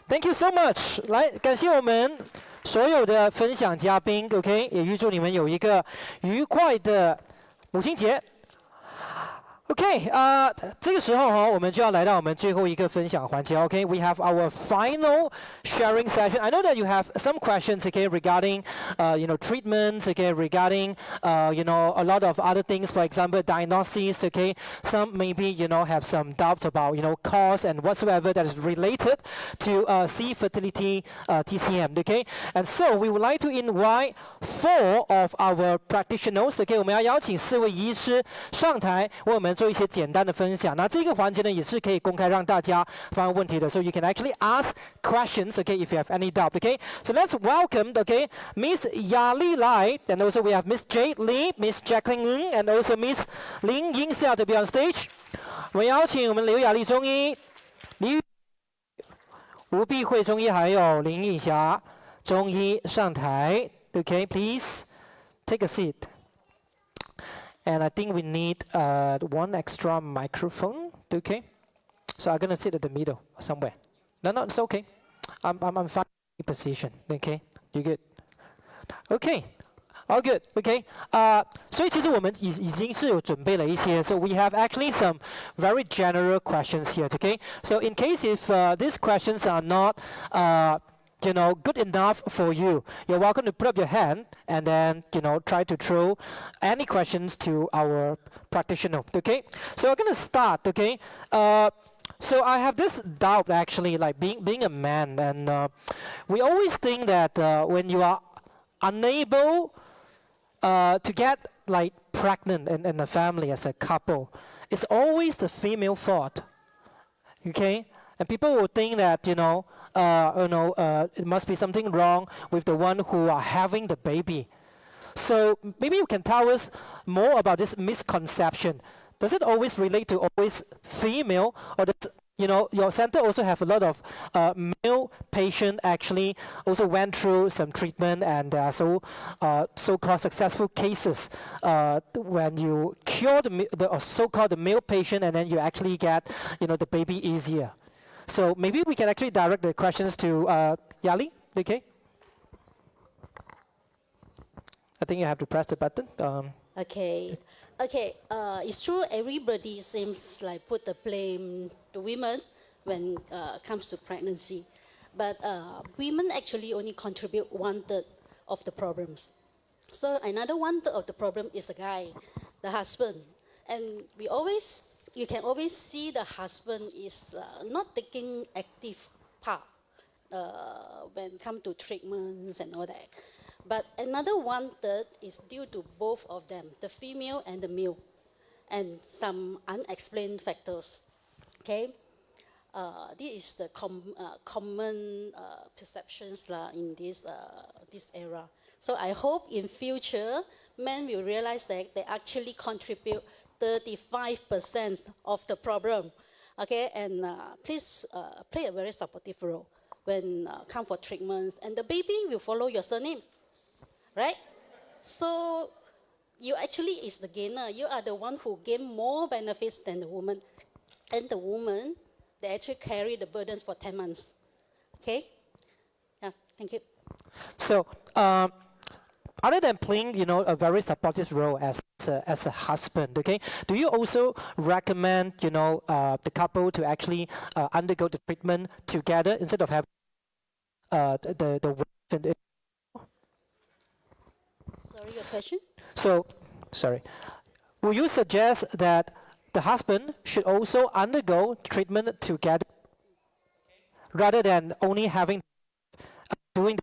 Thank you so much. 来，感谢我们所有的分享嘉宾 ，OK， 也预祝你们有一个愉快的母亲节。OK， 这个时候哈，我们就要来到我们最后一个分享环节。OK， we have our final sharing session. I know that you have some questions, okay, regarding, treatments, okay, regarding, a lot of other things. For example, diagnoses, okay. Some maybe, have some doubts about, cause and whatsoever that is related to C fertility TCM, okay. And so we would like to invite 4 of our practitioners, okay. 我们要邀请4位医师上台为我们做一些简单的分享。那这个环节呢，也是可以公开让大家发问问题的。So you can actually ask questions, okay, if you have any doubt, okay. So let's welcome, okay, Miss Yali Lai, and also we have Miss Jade Lee, Miss Jacqueline Ng, and also Miss Lin Yingxia to be on stage. 我们邀请我们刘雅丽中医、吴碧慧中医还有林颖霞中医上台。Okay, please take a seat. And I think we need 1 extra microphone. Okay, so I'm gonna sit at the middle somewhere. No, it's okay. I'm fine in position. Okay, you good? Okay. All good, okay. 所以其实我们已经是有准备了一些 so we have actually some very general questions here, okay. So in case if these questions are not, good enough for you, you're welcome to put up your hand and then, try to throw any questions to our practitioner, okay. So I'm gonna start, okay. So I have this doubt actually, like being a man, and we always think that when you are unable to get like pregnant in a family as a couple, it's always the female fault, okay? And people will think that it must be something wrong with the one who are having the baby. So maybe you can tell us more about this misconception. Does it always relate to always female, or does your center also have a lot of male patient actually also went through some treatment and so-called successful cases when you cure the so-called male patient and then you actually get the baby easier. So maybe we can actually direct the questions to Yali, okay? I think you have to press the button. Okay. It's true. Everybody seems like put the blame to women when comes to pregnancy, but women actually only contribute 1/3 of the problems. So another 1/3 of the problem is the guy, the husband, and you can always see the husband is not taking active part when it comes to treatments and all that. But another 1/3 is due to both of them, the female and the male, and some unexplained factors. Okay, this is the common perceptions in this era. So I hope in future, men will realize that they actually contribute 35% of the problem. Okay, and please play a very supportive role when come for treatments, and the baby will follow your surname. Right? So you actually is the gainer. You are the one who gain more benefits than the woman. And the woman, they actually carry the burdens for 10 months. Okay? Yeah, thank you. So, other than playing, a very supportive role as a husband, okay, do you also recommend, the couple to actually undergo the treatment together instead of having the wife and Sorry, your question? So, sorry. Will you suggest that the husband should also undergo treatment together rather than only having doing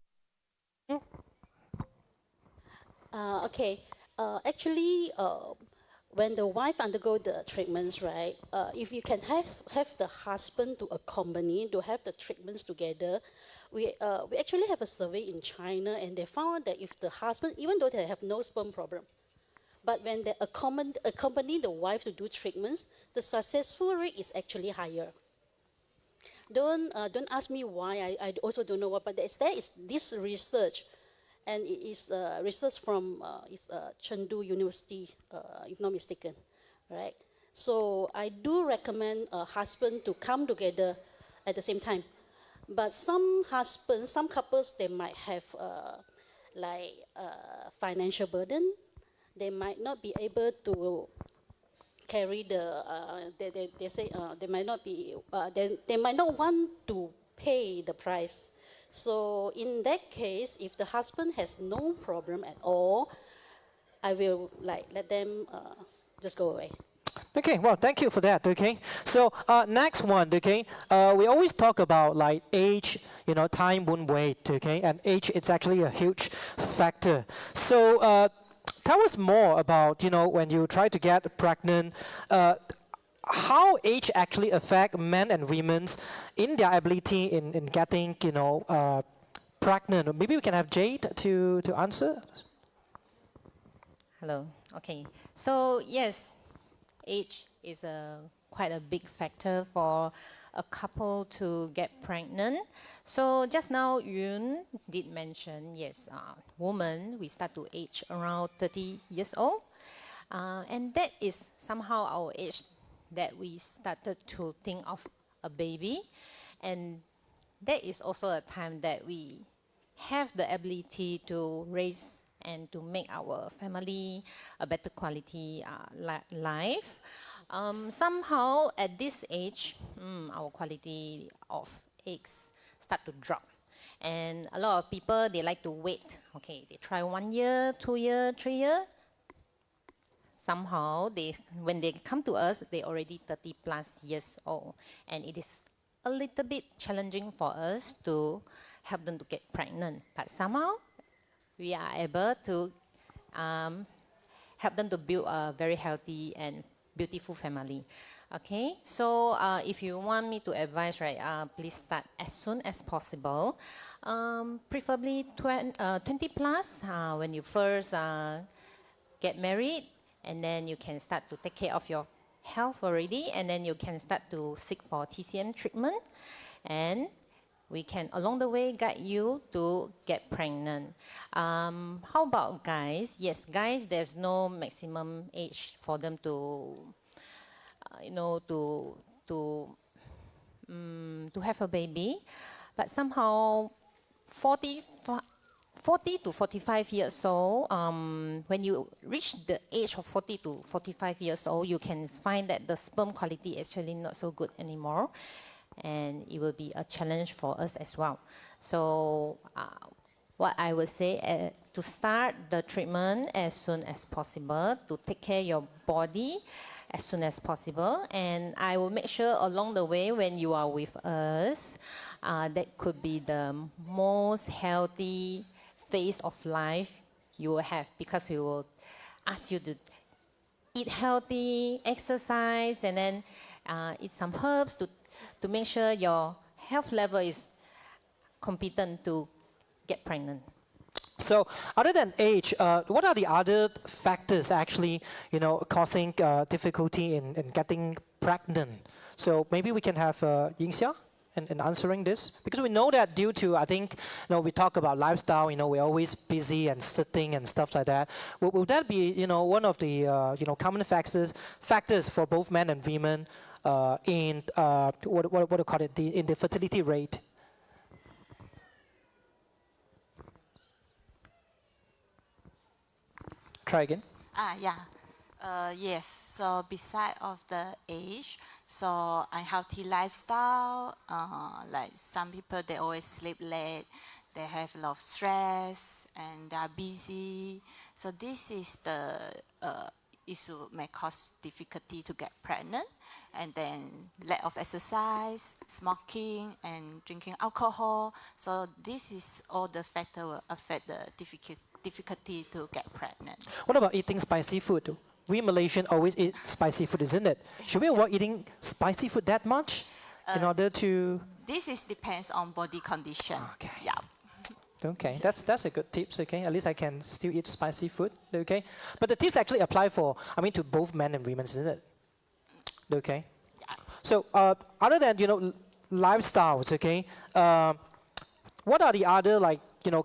Okay. Actually, when the wife undergo the treatments, right? If you can have the husband to accompany to have the treatments together, we actually have a survey in China, and they found that if the husband, even though they have no sperm problem, but when they accompany the wife to do treatments, the successful rate is actually higher. Don't ask me why. I also don't know what, but there is this research, and it is research from Chengdu University, if not mistaken, right? So I do recommend a husband to come together at the same time. But some husbands, some couples, they might have financial burden. They might not be able to carry the. They say they might not be. They might not want to pay the price. So in that case, if the husband has no problem at all, I will let them just go away. Okay, well, thank you for that, okay? So, next one, okay? We always talk about, age, time won't wait, okay? And age, it's actually a huge factor. So, tell us more about, when you try to get pregnant, how age actually affect men and women in their ability in getting, pregnant. Maybe we can have Jade to answer. Hello, okay. So, yes, age is quite a big factor for a couple to get pregnant. So just now Yun did mention, yes, women, we start to age around 30 years old. And that is somehow our age that we started to think of a baby. And that is also a time that we have the ability to raise and to make our family a better quality life. Somehow at this age, our quality of eggs start to drop. And a lot of people, they like to wait. Okay, they try 1 year, 2 years, 3 years. Somehow, when they come to us, they already 30 plus years old. And it is a little bit challenging for us to help them to get pregnant. But somehow, we are able to help them to build a very healthy and beautiful family. Okay, so if you want me to advise, right, please start as soon as possible. Preferably 20 plus when you first get married, and then you can start to take care of your health already, and then you can start to seek for TCM treatment, and we can, along the way, guide you to get pregnant. How about guys? Yes, guys, there's no maximum age for them to, to have a baby. But somehow, 40 to 45 years old, when you reach the age of 40 to 45 years old, you can find that the sperm quality is actually not so good anymore. And it will be a challenge for us as well. So what I would say, to start the treatment as soon as possible, to take care of your body as soon as possible. And I will make sure along the way when you are with us, that could be the most healthy phase of life you will have, because we will ask you to eat healthy, exercise, and then eat some herbs to make sure your health level is competent to get pregnant. So, other than age, what are the other factors actually, causing difficulty in getting pregnant? So maybe we can have Yingxia. in answering this? Because we know that due to, I think, we talk about lifestyle, we're always busy and sitting and stuff like that. Will that be, one of the, common factors for both men and women in, what do you call it, in the fertility rate? Try again. Yes, so beside of the age, so unhealthy lifestyle, like some people, they always sleep late, they have a lot of stress, and they are busy. So this is the issue may cause difficulty to get pregnant, and then lack of exercise, smoking, and drinking alcohol. So this is all the factor will affect the difficulty to get pregnant. What about eating spicy food? We Malaysians always eat spicy food, isn't it? Should we avoid eating spicy food that much in order to? This is depends on body condition. Okay. Yeah. Okay, that's a good tips. Okay, at least I can still eat spicy food. Okay, but the tips actually apply for, to both men and women, isn't it? Okay. Yeah. So other than lifestyles, okay, what are the other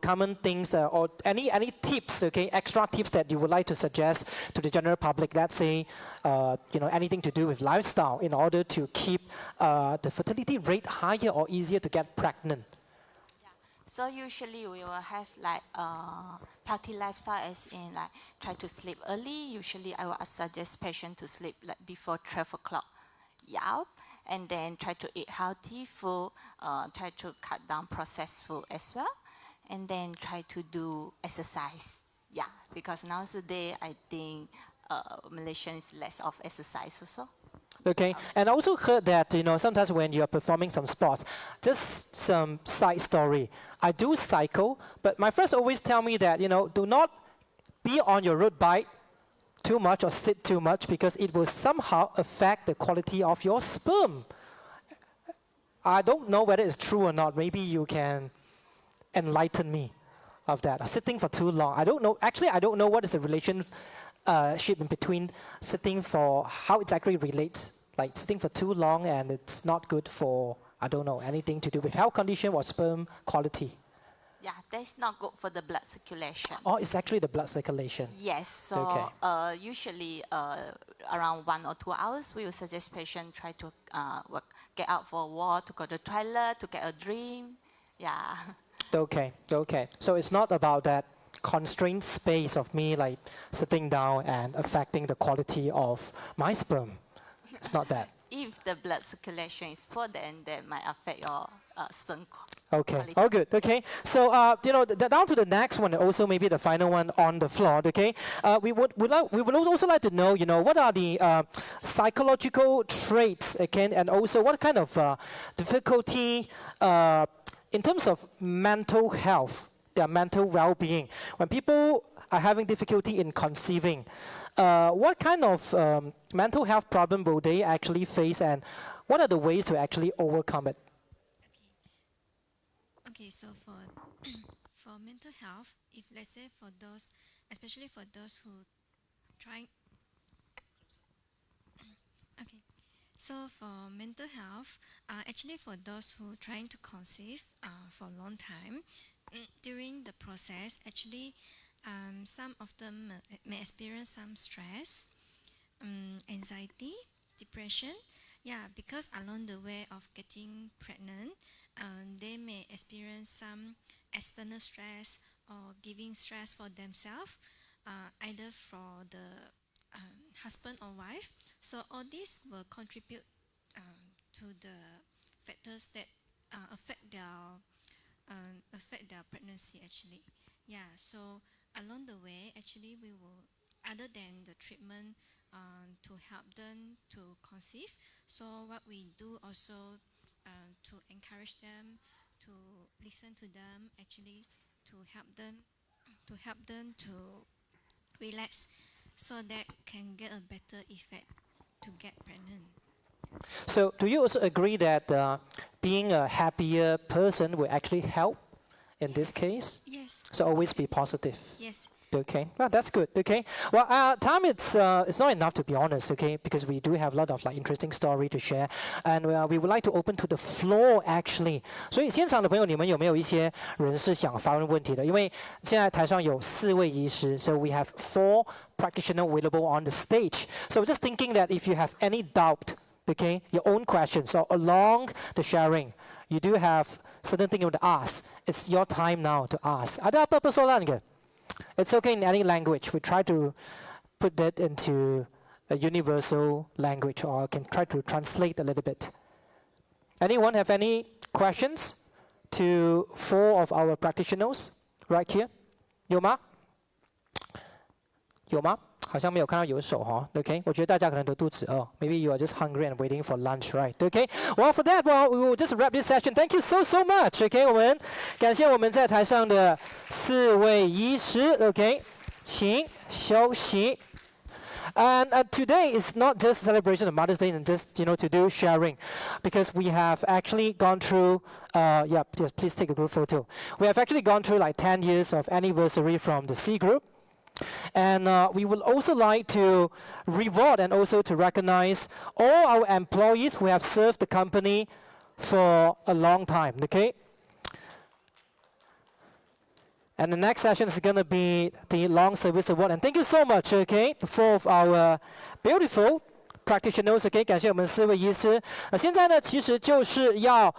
common things or any tips, okay, extra tips that you would like to suggest to the general public? Let's say, anything to do with lifestyle in order to keep the fertility rate higher or easier to get pregnant. So usually we will have healthy lifestyle, as in try to sleep early. Usually I will suggest patients to sleep before 12 o'clock. Yeah. And then try to eat healthy food, try to cut down processed food as well. And then try to do exercise. Yeah, because nowadays I think Malaysians less of exercise also. Okay, and I also heard that sometimes when you're performing some sports, just some side story. I do cycle, but my friends always tell me that do not be on your road bike too much or sit too much because it will somehow affect the quality of your sperm. I don't know whether it's true or not. Maybe you can enlighten me of that. Sitting for too long. I don't know. Actually, I don't know what is the relationship in between sitting for, how it actually relates. Like sitting for too long and it's not good for, I don't know, anything to do with health condition or sperm quality. Yeah, that's not good for the blood circulation. Oh, it's actually the blood circulation. Yes, so usually around 1 or 2 hours, we will suggest patients try to get out for a walk, to go to the toilet, to get a drink. Yeah. Okay. So it's not about that constrained space of me sitting down and affecting the quality of my sperm. It's not that. If the blood circulation is poor, then that might affect your sperm Okay. quality. Oh, good. Okay. So down to the next one, and also maybe the final one on the floor. Okay. We would also like to know, what are the psychological traits, again, and also what kind of difficulty in terms of mental health, their mental well-being, when people are having difficulty in conceiving, what kind of mental health problem will they actually face, and what are the ways to actually overcome it? Okay, so for mental health, if let's say for those, especially for those who trying, okay. So for mental health, actually for those who trying to conceive for a long time, during the process, actually some of them may experience some stress, anxiety, depression. Yeah, because along the way of getting pregnant, they may experience some external stress or giving stress for themselves, either for the husband or wife. So all this will contribute to the factors that affect their pregnancy actually. Yeah, so along the way actually we will, other than the treatment to help them to conceive, so what we do also to encourage them, to listen to them, actually to help them to relax, so that can get a better effect to get pregnant. So do you also agree that being a happier person will actually help in this case? Yes. So always be positive. Yes. Okay, well, that's good. Okay, well, time it's not enough to be honest. Okay, because we do have a lot of like interesting story to share, and we would like to open to the floor actually. 所以现场的朋友，你们有没有一些人是想发问问题的？因为现在台上有4位医师 ，so we have 4 practitioners available on the stage. So just thinking that if you have any doubt, okay, your own questions or along the sharing, you do have certain thing you want to ask. It's your time now to ask. Ada apa persoalan ke? It's okay in any language. We try to put that into a universal language, or can try to translate a little bit. Anyone have any questions to 4 of our practitioners right here? 有吗？有吗？好像没有看到有手哈。Okay， 我觉得大家可能都肚子饿。Maybe you are just hungry and waiting for lunch, right? Okay. Well, for that, we will just wrap this session. Thank you so much. Okay， 我们感谢我们在台上的4位医师。Okay， 请休息。And today is not just a celebration of Mother's Day and just to do sharing, because we have actually gone through. Yes, please take a group photo. We have actually gone through like 10 years of anniversary from the C Group. And we would also like to reward and also to recognize all our employees who have served the company for a long time, okay? And the next session is going to be the Long Service Award. And thank you so much, okay, for our beautiful practitioners, okay， 感谢我们4位医师。现在呢，其实就是要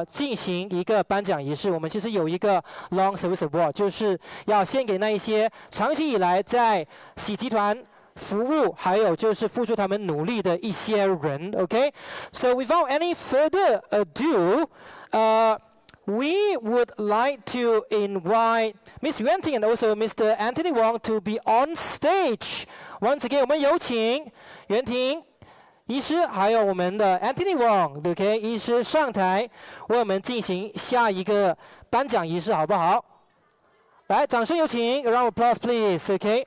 进行一个颁奖仪式。我们其实有一个 Long Service Award， 就是要献给那一些长期以来在喜集团服务，还有就是付出他们努力的一些人 ，OK。So without any further ado, we would like to invite Miss Yuan Ting and also Mr. Anthony Wong to be on stage. Once again, 我们有请袁婷医师还有我们的 Anthony Wong，OK， 医师上台为我们进行下一个颁奖仪式，好不好？来，掌声有请 ，a round of applause please，OK。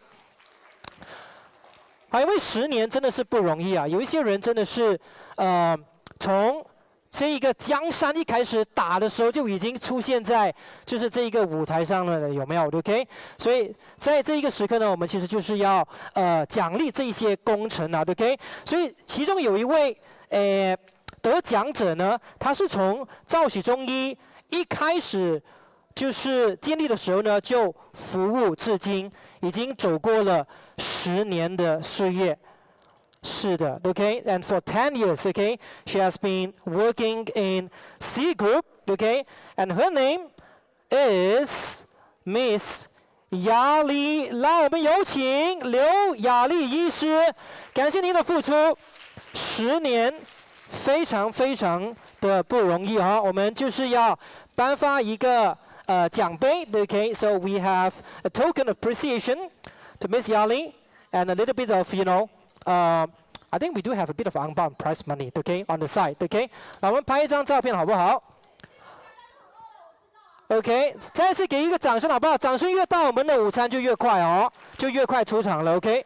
好，因为10年真的是不容易啊，有一些人真的是从这一个江山一开始打的时候就已经出现在就是这一个舞台上了，有没有 ？OK， 所以在这一个时刻呢，我们其实就是要奖励这一些功臣啊 ，OK。所以其中有一位得奖者呢，他是从赵喜中医一开始就是建立的时候呢，就服务至今，已经走过了10年的岁月。是的 ，OK， and for 10 years, OK, she has been working in C Group, OK, and her name is Miss 雅丽。来，我们有请刘雅丽医师，感谢您的付出，10年，非常的不容易啊！我们就是要颁发一个奖杯 ，OK, so we have a token of appreciation to Miss Yali and a little bit of, I think we do have a bit of unbound prize money, okay, on the side, okay. 那我们拍一张照片好不好 ？OK， 再次给一个掌声好不好？掌声越大，我们的午餐就越快哦，就越快出场了 ，OK。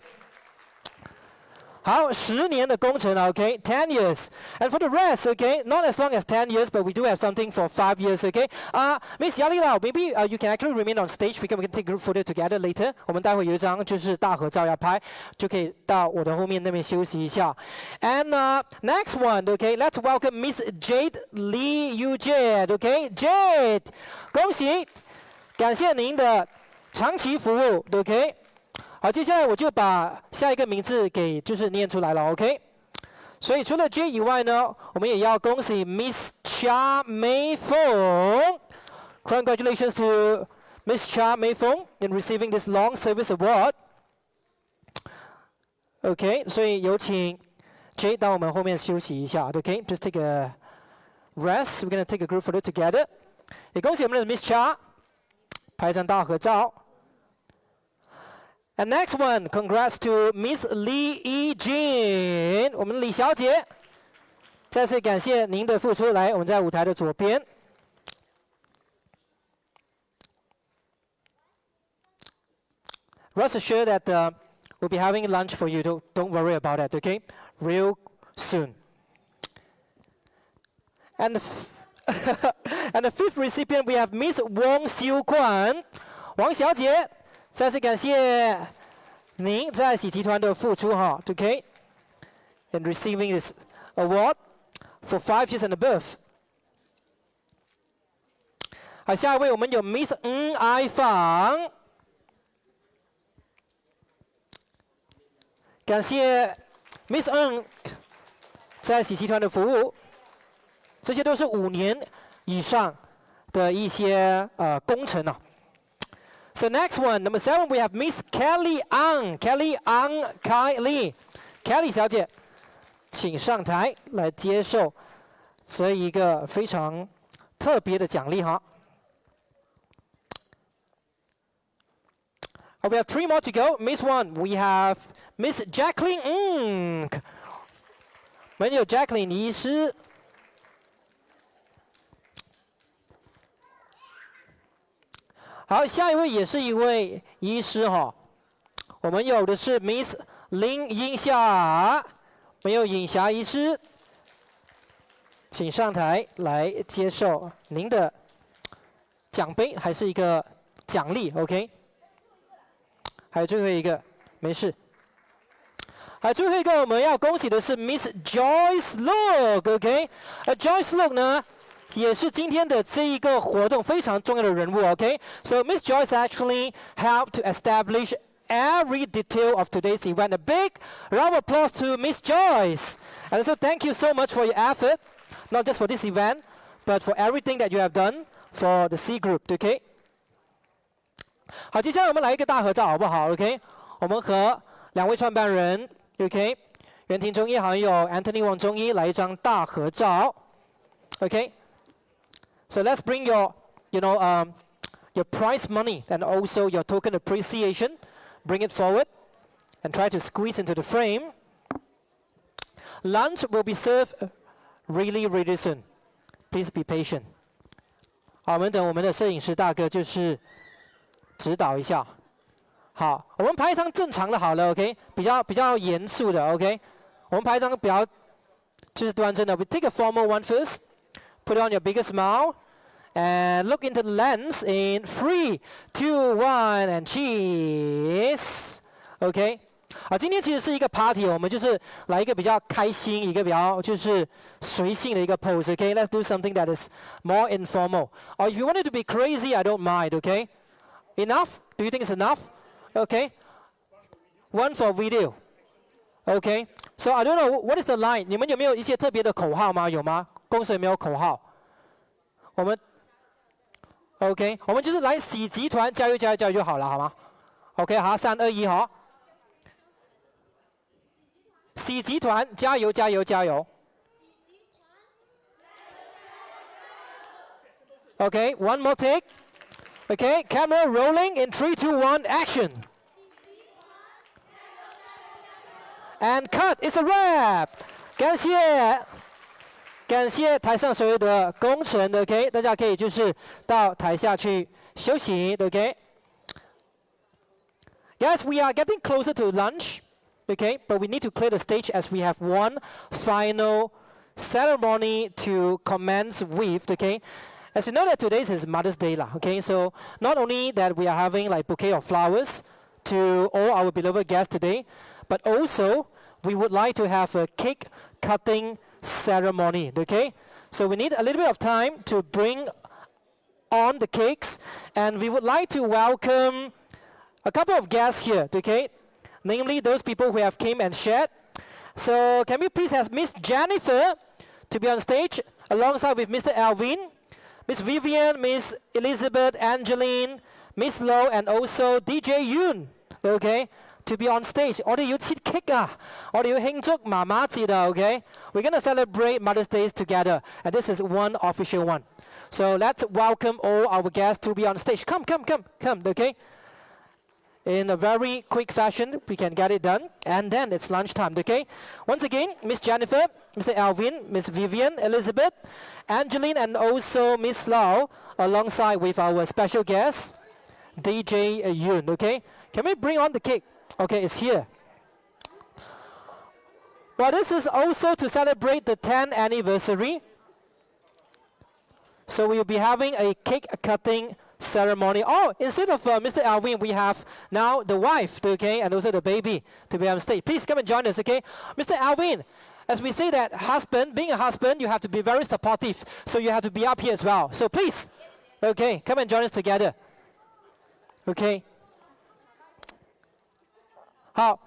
好，10年的工程 ，OK, 10 years. And for the rest, OK, not as long as 10 years, but we do have something for 5 years, OK. Miss Yali Lau, maybe you can actually remain on stage because we can take group photo together later. 我们待会有一张就是大合照要拍，就可以到我的后面那边休息一下。And next one, OK, let's welcome Miss Jade Lee Yu-Jade, OK, Jade, 恭喜，感谢您的长期服务 ，OK。好，接下来我就把下一个名字给就是念出来了 ，OK。所以除了 J 以外呢，我们也要恭喜 Miss Chia Mei Fong。Congratulations to Miss Chia Mei Fong in receiving this Long Service Award. OK， 所以有请 J 到我们后面休息一下 ，OK， just take a rest. We're gonna take a group photo together. 也恭喜我们的 Miss Chia 拍一张大合照。And next one, congrats to Miss Lee Yi-Jin， 我们李小姐，再次感谢您的付出。来，我们在舞台的左边。Rest assured that we'll be having lunch for you. Don't worry about it, okay? Real soon. And the fifth recipient, we have Miss Wong Xiu Kuan, 王小姐。再次感谢您在喜集团的付出哈 ，OK， in receiving this award for 5 years and above。好，下一位我们有 Miss Ai Fang， 感谢 Miss Ng 在喜集团的服务，这些都是5年以上的一些工程啊。So next one, number 7, we have Miss Kelly Ang. Kelly Ang Kai Lee. Kelly 小姐，请上台来接受这一个非常特别的奖励哈。We have 3 more to go. Miss 1, we have Miss Jacqueline Ng. 我们有 Jacqueline 医师。好，下一位也是一位医师哈，我们有的是 Miss 林英霞，没有尹霞医师，请上台来接受您的奖杯，还是一个奖励 ，OK？ 还有最后一个，没事。还有最后一个我们要恭喜的是 Miss Joyce Look，OK？Joyce Look 呢？也是今天的这一个活动非常重要的人物 ，OK? So Miss Joyce actually helped to establish every detail of today's event. A big round of applause to Miss Joyce. And so thank you so much for your effort, not just for this event, but for everything that you have done for the C Group, OK? 好，接下来我们来一个大合照，好不好 ？OK？ 我们和2位创办人 ，OK？ 袁廷中一还有 Anthony 王中一来一张大合照 ，OK？So let's bring your, your prize money and also your token appreciation. Bring it forward and try to squeeze into the frame. Lunch will be served really, really soon. Please be patient. 好，我们等我们的摄影师大哥就是指导一下。好，我们拍一张正常的好了 ，OK？ 比较严肃的 ，OK？ 我们拍一张比较就是端正的。We take a formal one first. Put on your biggest smile and look into the lens in 3, 2, 1 and cheese. OK? 好，今天其实是一个 party， 我们就是来一个比较开心，一个比较就是随性的一个 pose. OK? Let's do something that is more informal. Or if you want it to be crazy, I don't mind. OK? Enough? Do you think it's enough? OK? One for video. OK? So I don't know what is the line. 你们有没有一些特别的口号吗？有吗？公司有没有口号？我们 OK， 我们就是来喜集团加油加油加油就好了，好吗 ？OK， 好，3、2、1，好。喜集团加油加油加油。OK, one more take. OK, camera rolling in 3, 2, 1, action. And cut. It's a wrap. 感谢台上所有的工程 ，OK， 大家可以就是到台下去休息 ，OK。Guys, we are getting closer to lunch, okay, but we need to clear the stage as we have one final ceremony to commence with, okay. As you know that today is Mother's Day, okay. So not only that we are having like bouquet of flowers to all our beloved guests today, but also we would like to have a cake cutting ceremony, okay? So we need a little bit of time to bring on the cakes, and we would like to welcome a couple of guests here, okay? Namely those people who have came and shared. So can we please have Miss Jennifer to be on stage alongside with Mr. Alvin, Miss Vivian, Miss Elizabeth, Angeline, Miss Low, and also DJ Yoon, okay? To be on stage. 我哋要切 cake 啊！我哋要慶祝媽媽節啊 ，OK? We're gonna celebrate Mother's Day together, and this is one official one. So let's welcome all our guests to be on stage. Come, okay? In a very quick fashion, we can get it done, and then it's lunchtime, okay? Once again, Miss Jennifer, Mr. Alvin, Miss Vivian, Elizabeth, Angeline, and also Miss Lau, alongside with our special guest, DJ Yoon, okay? Can we bring on the cake? Okay, it's here. Well, this is also to celebrate the 10th anniversary. So we'll be having a cake cutting ceremony. Oh, instead of Mr. Alvin, we have now the wife, okay, and also the baby to be on stage. Please come and join us, okay? Mr. Alvin, as we say that husband, being a husband, you have to be very supportive. So you have to be up here as well. So please, okay, come and join us together. Okay. 好，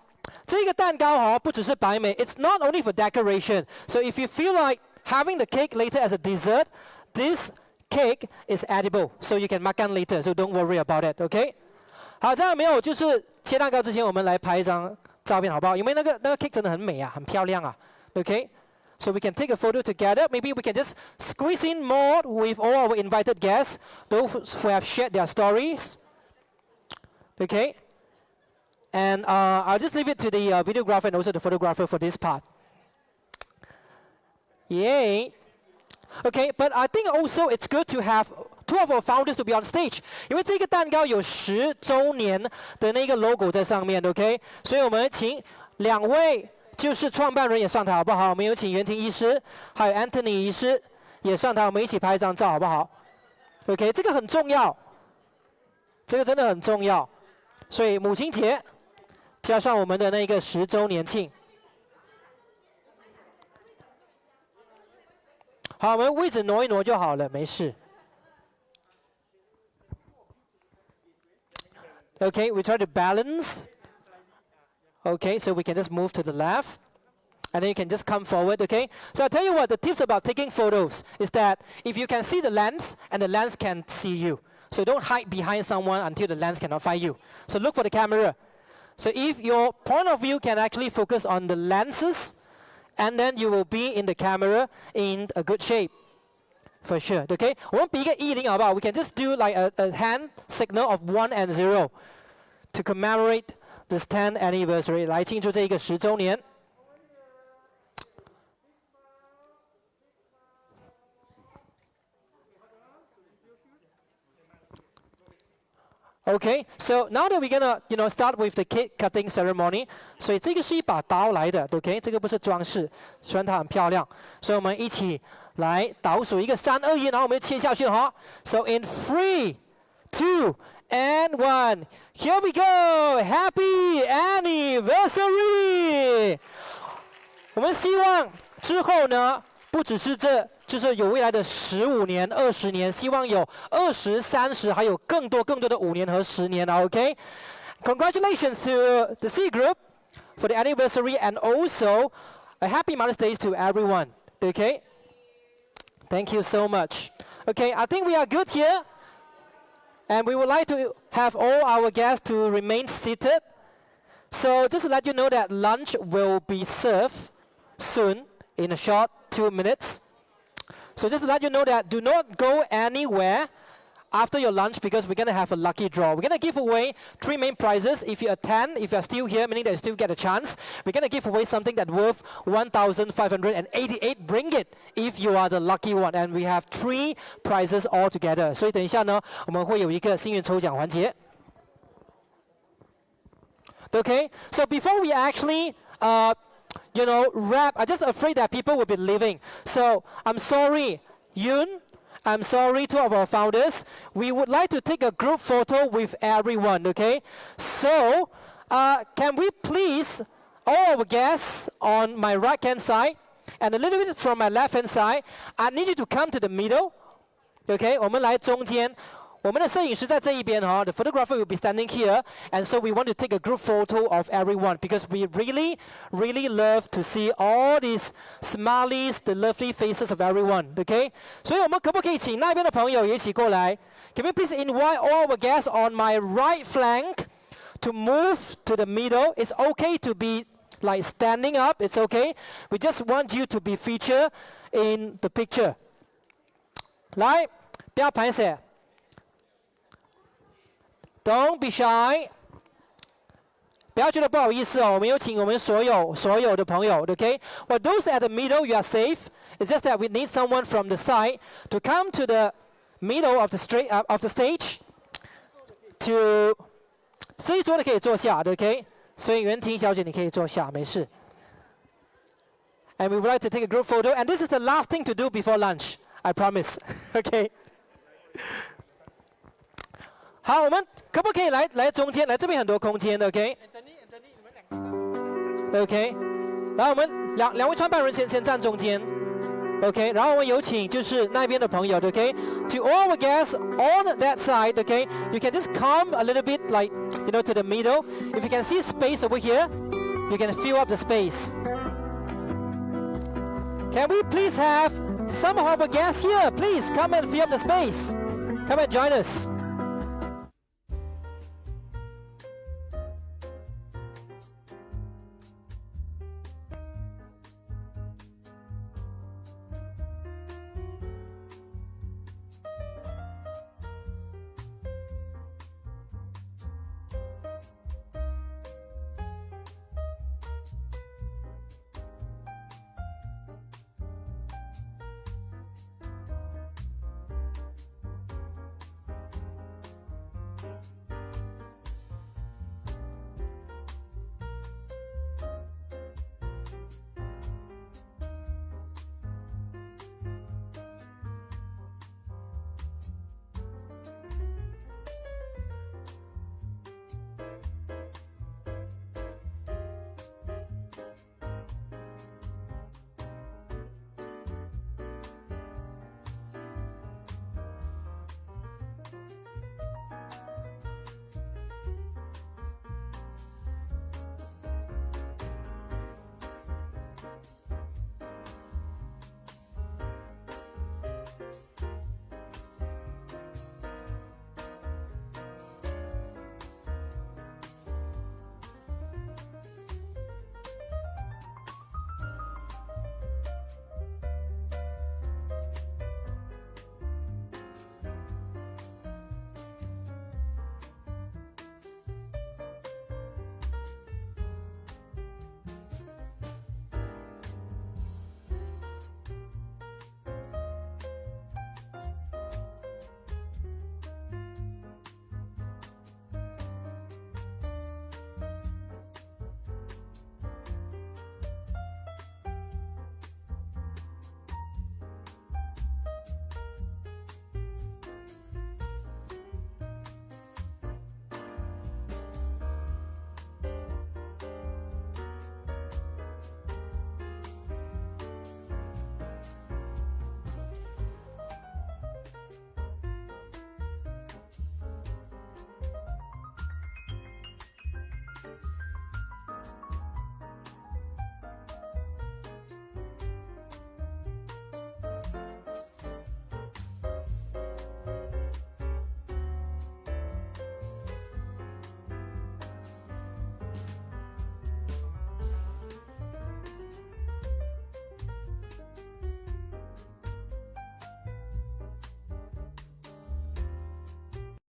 这个蛋糕哦，不只是摆美 ，it's not only for decoration. So if you feel like having the cake later as a dessert, this cake is edible, so you can makan later. So don't worry about it, okay? 好，这样没有，就是切蛋糕之前，我们来拍一张照片，好不好？因为那个 cake 真的很美啊，很漂亮啊 ，okay? So we can take a photo together. Maybe we can just squeeze in more with all our invited guests, those who have shared their stories. Okay? And I'll just leave it to the videographer and also the photographer for this part. Yay! Okay, but I think also it's good to have two of our founders to be on stage. 因为这个蛋糕有10周年的那个 logo 在上面 ，OK？ 所以我们请2位就是创办人也上台，好不好？我们有请袁婷医师，还有 Anthony 医师也上台，我们一起拍一张照，好不好 ？OK， 这个很重要，这个真的很重要。所以母亲节加上我们的那个10周年庆。好，我们位置挪一挪就好了，没事。Okay, we try to balance. Okay, so we can just move to the left. And then you can just come forward, okay? So I'll tell you what, the tips about taking photos is that if you can see the lens and the lens can see you. So don't hide behind someone until the lens cannot find you. So look for the camera. So if your point of view can actually focus on the lenses, and then you will be in the camera in a good shape. For sure, okay? 我们比一个1-0好不好？ We can just do like a hand signal of 1 and 0 to commemorate this 10th anniversary. 来庆祝这一个10周年。Okay, so now that we're gonna, start with the cake cutting ceremony. 所以这个是一把刀来的 ，OK？ 这个不是装饰，虽然它很漂亮。所以我们一起来倒数一个3、2、1，然后我们就切下去哈。So in 3, 2, and 1, here we go! Happy anniversary! 我们希望之后呢，不只是就是有未来的15年、20年，希望有20、30，还有更多的5年和10年啊 ，OK？ Congratulations to the C Group for the anniversary and also a happy Mother's Day to everyone. Okay? Thank you so much. Okay, I think we are good here. And we would like to have all our guests to remain seated. So just to let you know that lunch will be served soon in a short 2 minutes. So just to let you know that do not go anywhere after your lunch because we're going to have a lucky draw. We're going to give away 3 main prizes. If you attend, if you're still here, meaning that you still get a chance, we're going to give away something that's worth 1,588 ringgit if you are the lucky one. And we have 3 prizes altogether. 所以等一下呢，我们会有一个幸运抽奖环节。Okay, so before we actually wrap, I'm just afraid that people will be leaving. So I'm sorry, Yoon. I'm sorry to our founders. We would like to take a group photo with everyone, okay? So, can we please, all our guests on my right-hand side, and a little bit from my left-hand side, I need you to come to the middle, okay? 我们来中间。我们的摄影师在这一边哈 The photographer will be standing here, and so we want to take a group photo of everyone because we really, really love to see all these smileys, the lovely faces of everyone. Okay? 所以我们可不可以请那边的朋友也一起过来 Can we please invite all our guests on my right flank to move to the middle? It's okay to be like standing up. It's okay. We just want you to be featured in the picture. 来，不要拍摄。Don't be shy. 不要觉得不好意思哦，我们有请我们所有的朋友 ，OK? Well, those at the middle, you are safe. It's just that we need someone from the side to come to the middle of the stage. To 这一桌的可以坐下 ，OK? 所以袁婷小姐你可以坐下，没事。And we would like to take a group photo, and this is the last thing to do before lunch. I promise. Okay? 好，我们可不可以来中间？来这边很多空间的 ，OK？OK，、然后我们两位创办人先站中间 ，OK？ 然后我们有请就是那边的朋友 ，OK？To all the guests on that side, OK? You can just come a little bit like to the middle. If you can see space over here, you can fill up the space. Can we please have some of our guests here? Please come and fill up the space. Come and join us.